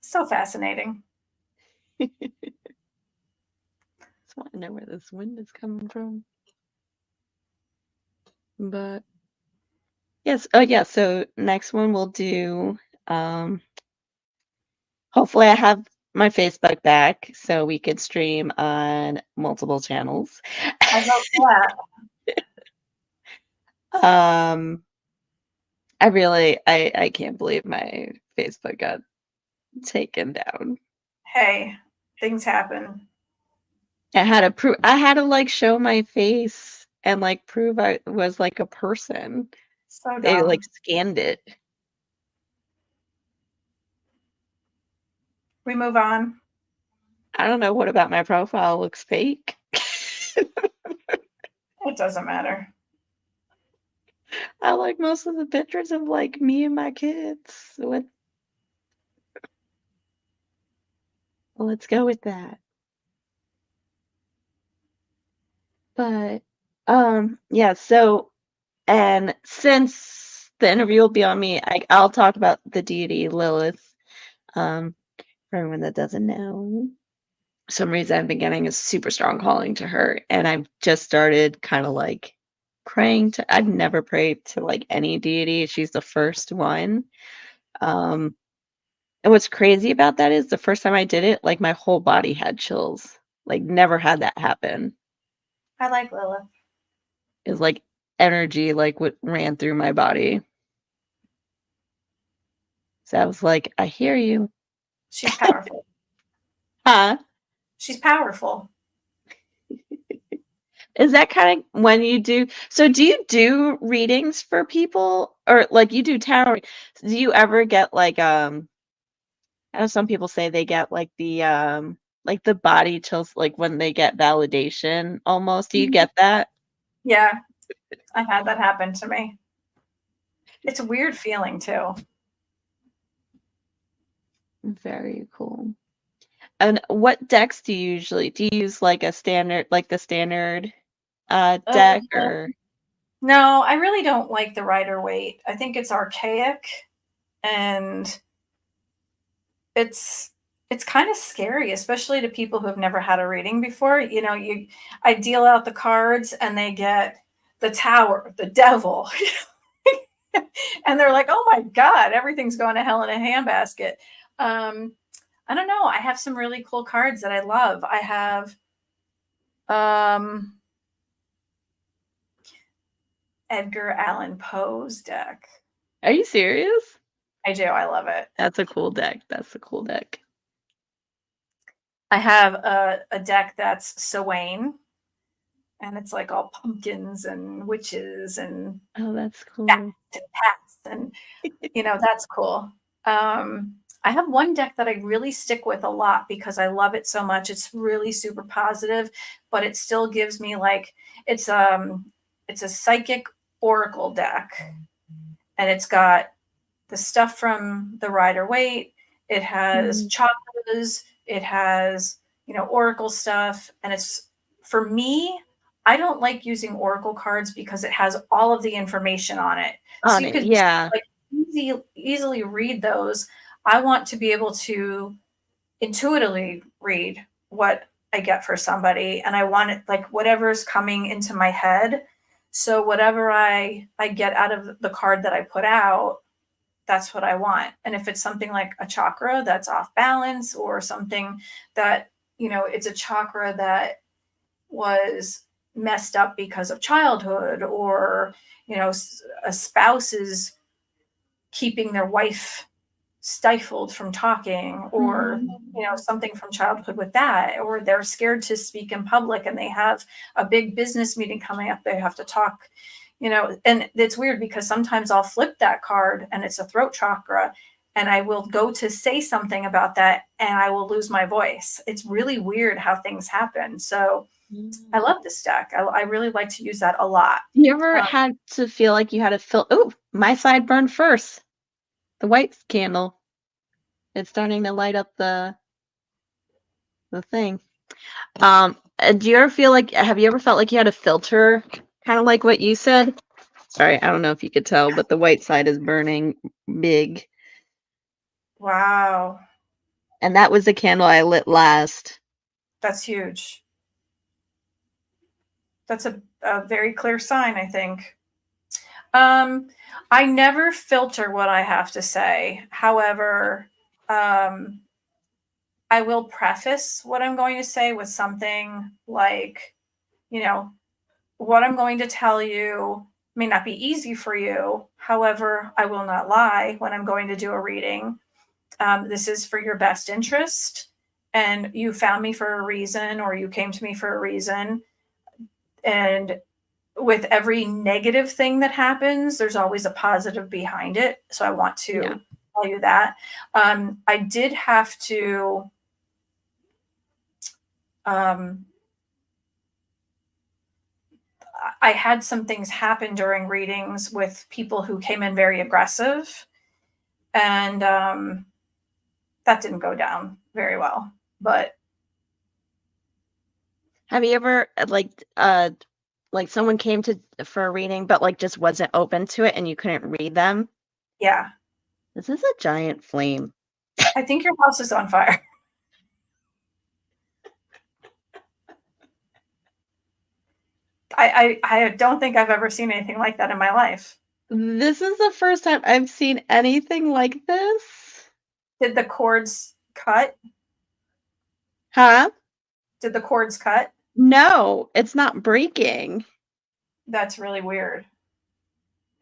So fascinating. Just want to know where this wind is coming from. But yes, oh yeah. So next one we'll do. Hopefully, I have my Facebook back so we could stream on multiple channels. I hope that. I can't believe my Facebook got taken down. Hey, things happen. I had to like show my face and like prove I was like a person. So They like dumb. scanned it. We move on. I don't know what about my profile looks fake. It doesn't matter. I like most of the pictures of like me and my kids. Let's go with that. But yeah, so and since the interview will be on me, I'll talk about the deity Lilith. Um, for everyone that doesn't know, for some reason I've been getting a super strong calling to her, and I've just started kind of like praying to. I've never prayed to like any deity. She's the first one. Um, and what's crazy about that is the first time I did it, like my whole body had chills. Like never had that happen. I like Lilith. It was like energy, like what ran through my body. So I was like, I hear you. She's powerful. Huh? She's powerful. Is that kind of when you do? So do you do readings for people or like you do tarot? Do you ever get like? I know some people say they get like the body chills like when they get validation almost. Do you get that? Yeah, I had that happen to me. It's a weird feeling too. Very cool. And what decks do you use like a standard like the standard Uh, deck or no, I really don't like the Rider Waite. I think it's archaic and it's it's kind of scary, especially to people who have never had a reading before. You know, I deal out the cards and they get the Tower, the Devil, and they're like, "Oh my God, everything's going to hell in a handbasket." Um, I don't know. I have some really cool cards that I love. I have um, Edgar Allan Poe's deck. are you serious? I do. I love it. That's a cool deck. That's a cool deck. I have a deck that's Sawain, and it's like all pumpkins and witches and Oh, that's bats cool. and cats, and that's cool. I have one deck that I really stick with a lot because I love it so much. It's really super positive, but it still gives me like it's a psychic oracle deck, and it's got the stuff from the Rider Waite. It has Mhm. chakras. It has, oracle stuff. And it's, for me, I don't like using oracle cards because it has all of the information on it. So On you it, could yeah. like easily read those. I want to be able to intuitively read what I get for somebody. And I want it like whatever's coming into my head. So whatever I get out of the card that I put out, that's what I want. And if it's something like a chakra that's off balance or something that, it's a chakra that was messed up because of childhood or, a spouse is keeping their wife stifled from talking or, Mhm. something from childhood with that, or they're scared to speak in public and they have a big business meeting coming up. They have to talk, and it's weird because sometimes I'll flip that card and it's a throat chakra and I will go to say something about that and I will lose my voice. It's really weird how things happen. So I Mm. love this deck. I really like to use that a lot. You ever Um, had to feel like you had to fill oh, my side burned first. The white candle. It's starting to light up the thing. Do you ever feel like have you ever felt like you had a filter kind of like what you said? Sorry, I don't know if you could tell, but the white side is burning big. wow, And that was the candle I lit last. that's huge. That's a very clear sign, I think. Um, I never filter what I have to say. However, um, I will preface what I'm going to say with something like, you know, what I'm going to tell you may not be easy for you. However, I will not lie when I'm going to do a reading. This is for your best interest, and you found me for a reason, or you came to me for a reason. And with every negative thing that happens, there's always a positive behind it. So I want Yeah. to tell you that. I did have to, um, I had some things happen during readings with people who came in very aggressive, and that didn't go down very well. But Have you ever like like someone came for a reading, but like just wasn't open to it and you couldn't read them? Yeah. This is a giant flame. I think your house is on fire. I don't think I've ever seen anything like that in my life. This is the first time I've seen anything like this. Did the cords cut? Huh? Did the cords cut? No, it's not breaking. That's really weird.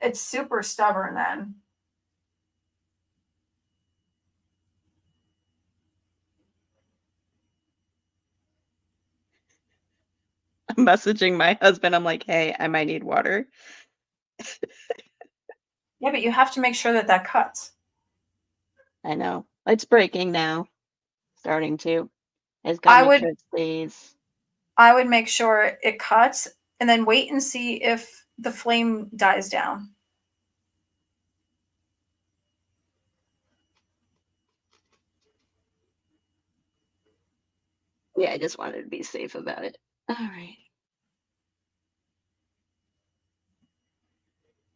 It's super stubborn then. I'm messaging my husband. I'm like, hey, I might need water. Yeah, but you have to make sure that that cuts. I know. It's breaking now. Starting to. I just gotta I make would sure it stays. I would make sure it cuts and then wait and see if the flame dies down. Yeah, I just wanted to be safe about it. All right.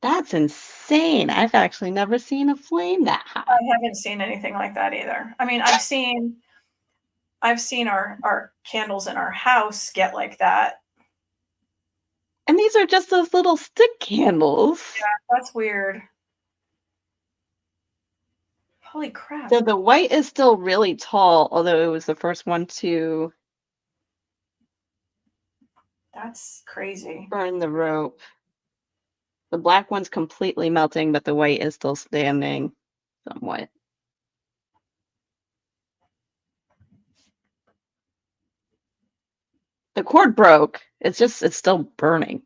That's insane. I've actually never seen a flame that I high. haven't seen anything like that either. I mean, I've seen our candles in our house get like that. And these are just those little stick candles. That's weird. Holy crap. So the white is still really tall, although it was the first one to That's crazy. burn the rope. The black one's completely melting, but the white is still standing somewhat. The cord broke. It's still burning.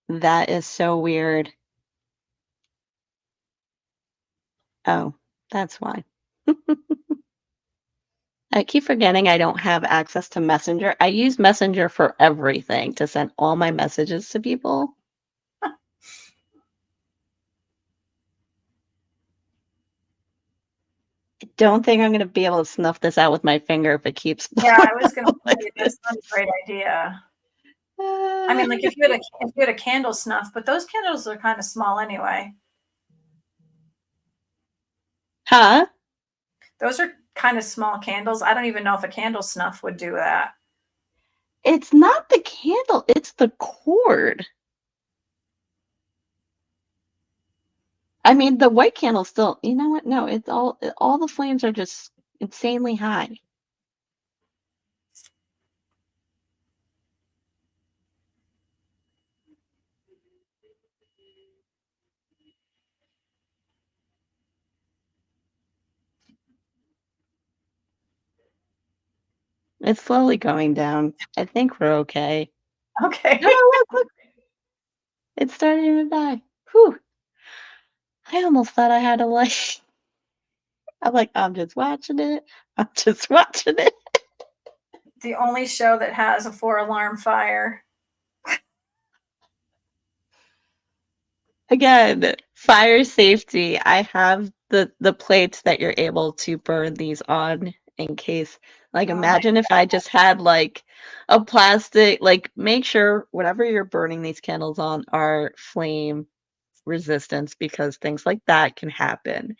That is so weird. Oh, that's why. I keep forgetting I don't have access to Messenger. I use Messenger for everything to send all my messages to people. I don't think I'm going to be able to snuff this out with my finger if it keeps Yeah, I was gonna blowing like say this. that's not a great idea. I mean, like if you had a candle snuff, but those candles are kind of small anyway. Huh? Those are kind of small candles. I don't even know if a candle snuff would do that. It's not the candle, it's the cord. I mean, the white candle still, you know what? No, it's all the flames are just insanely high. It's slowly going down. I think we're okay. Okay. Oh, look, it's starting to die. Whew. I almost thought I had a light. I'm like, I'm just watching it. I'm just watching it. The only show that has a 4 alarm fire. Again, fire safety. I have the plates that you're able to burn these on in case. Like, Oh my imagine if I just had like a plastic, like make sure whatever you're burning these candles on are flame resistance because things like that can happen.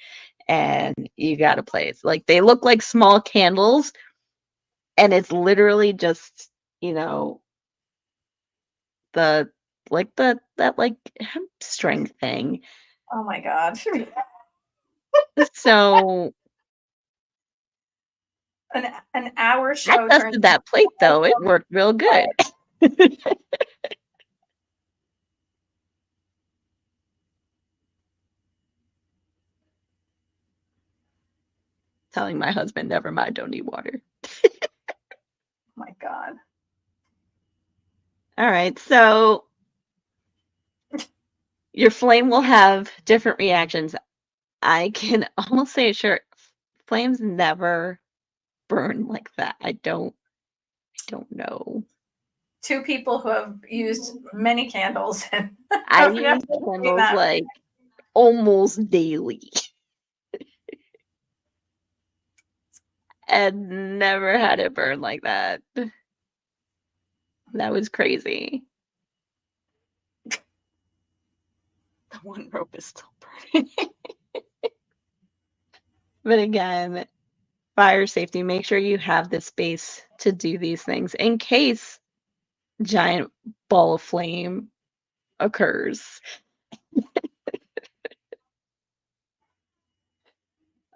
And you got to place. Like they look like small candles and it's literally just, you know, the like that like hemp string thing. oh my god. So An hour I show turns tested that plate though. It worked real good. quiet. Telling my husband, never mind, don't need water. Oh my god. All right, so your flame will have different reactions. I can almost say sure flames never burn like that. I don't know. two people who have used many candles and I have use never seen candles that. like almost daily and never had it burn like that. That was crazy. The one rope is still burning. But again, fire safety, make sure you have the space to do these things in case giant ball of flame occurs.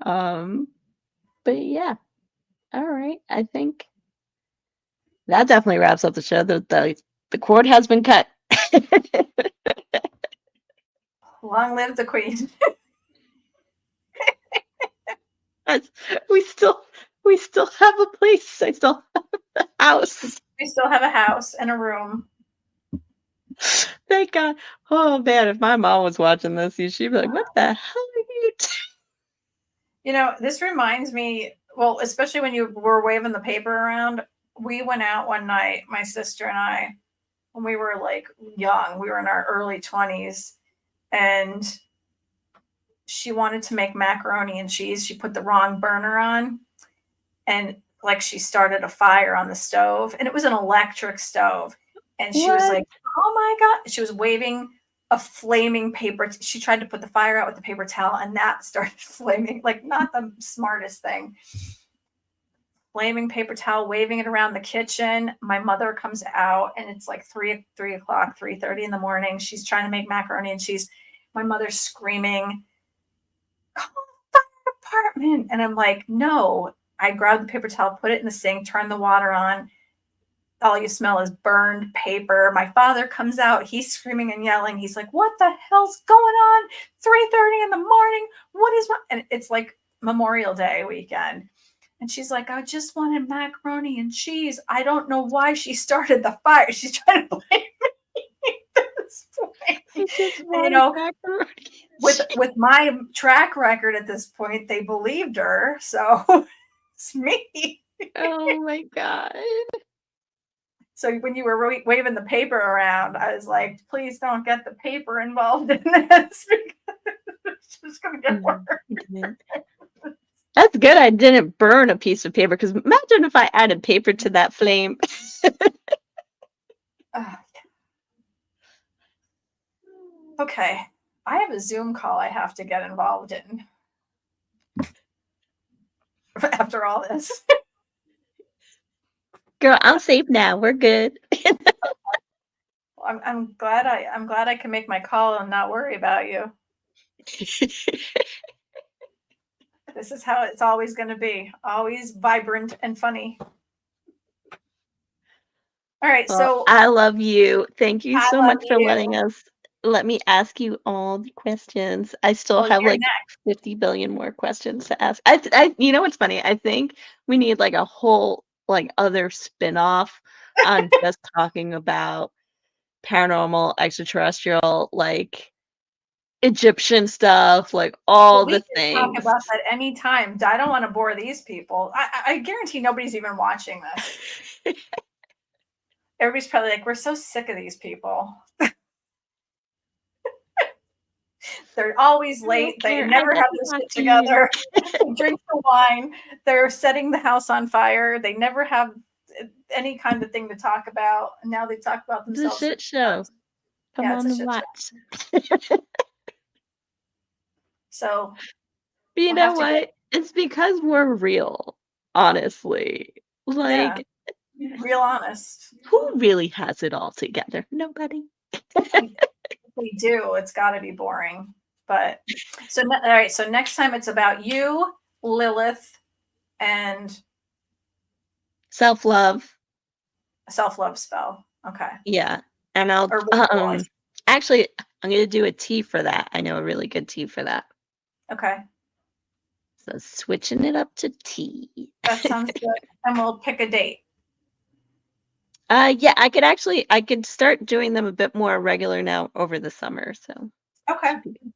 But yeah, all right. I think that definitely wraps up the show. The cord has been cut. Long live the queen. we still we still have a place. I still have a house. We still have a house and a room. Thank God. Oh man, if my mom was watching this, she'd be like, "What the hell are you doing?" You know, this reminds me, well, especially when you were waving the paper around, we went out one night, my sister and I, when we were like young, we were in our early 20s, and she wanted to make macaroni and cheese. She put the wrong burner on, and like she started a fire on the stove, and it was an electric stove. And she was What? like, "Oh my God." She was waving a flaming paper. She tried to put the fire out with the paper towel, and that started flaming. Like, not the smartest thing. Flaming paper towel, waving it around the kitchen. My mother comes out, and it's like 3 o'clock, 3:30 in the morning. She's trying to make macaroni and cheese. My mother's screaming, "Call the fire department!" And I'm like, "No." I grabbed the paper towel, put it in the sink, turned the water on. All you smell is burned paper. My father comes out. He's screaming and yelling. He's like, "What the hell's going on? 3:30 in the morning. What is wrong?" And it's like Memorial Day weekend. And she's like, "I just wanted macaroni and cheese." I don't know why she started the fire. She's trying to blame me at this point. I just And, you wanted know, macaroni and with cheese. with my track record at this point, they believed her. So it's me. Oh my God. So when you were waving the paper around, I was like, "Please don't get the paper involved in this because it's just going to get worse." That's good I didn't burn a piece of paper, because imagine if I added paper to that flame. Okay. I have a Zoom call I have to get involved in after all this. Girl, I'm safe now. We're good. I'm glad I can make my call and not worry about you. This is how it's always going to be. Always vibrant and funny. All right, Well, so I love you. Thank you I so love much for letting you. us let me ask you all the questions. I still Well, have you're like next. 50 billion more questions to ask. You know what's funny? I think we need like a whole like other spin-off on just talking about paranormal, extraterrestrial, like Egyptian stuff, like Well, all we the can talk things. about that anytime. I don't want to bore these people. I guarantee nobody's even watching this. Everybody's probably like, "We're so sick of these people. They're always I don't late. They care. I never get have to their talk shit to you. together. They drink the wine. They're setting the house on fire. They never have any kind of thing to talk about. And now they talk about It's a themselves for shit show. 2 hours. Come Yeah, it's on a and shit show. watch. So But you we'll know have to get, what? It's because we're real, honestly. yeah, Like, real honest. who really has it all together? Nobody. And if we do, it's got to be boring. But so, all right. So next time it's about you, Lilith, and Self-love. a self-love spell. Okay. Yeah. And I'll Or ritual. actually I'm gonna do a tea for that. I know a really good tea for that. Okay. So switching it up to tea. That sounds good. And we'll pick a date. Yeah, I could start doing them a bit more regular now over the summer. So Okay. should be good.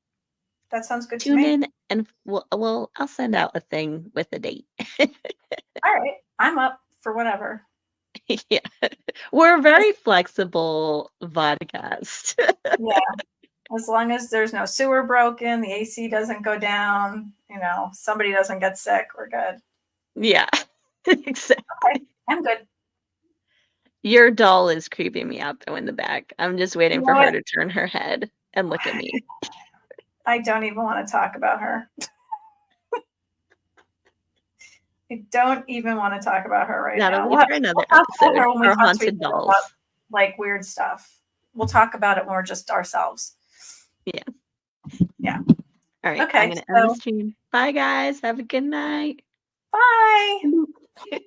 That sounds good to Tune me. in and I'll send out a thing with a date. All right. I'm up for whatever. Yeah. We're a very flexible vodcast. Yeah. As long as there's no sewer broken, the AC doesn't go down, somebody doesn't get sick, we're good. Yeah. Exactly. Okay, I'm good. Your doll is creeping me out though in the back. I'm just You waiting know for her what? to turn her head and look at me. I don't even want to talk about her. I don't even want to talk about her right That'll now. be We'll for another talk about episode. her when we Our talk to each haunted other about dolls. like weird stuff. We'll talk about it when we're just ourselves. Yeah. Yeah. All right. I'm Okay. going to end the So stream. Bye, guys. Have a good night. bye.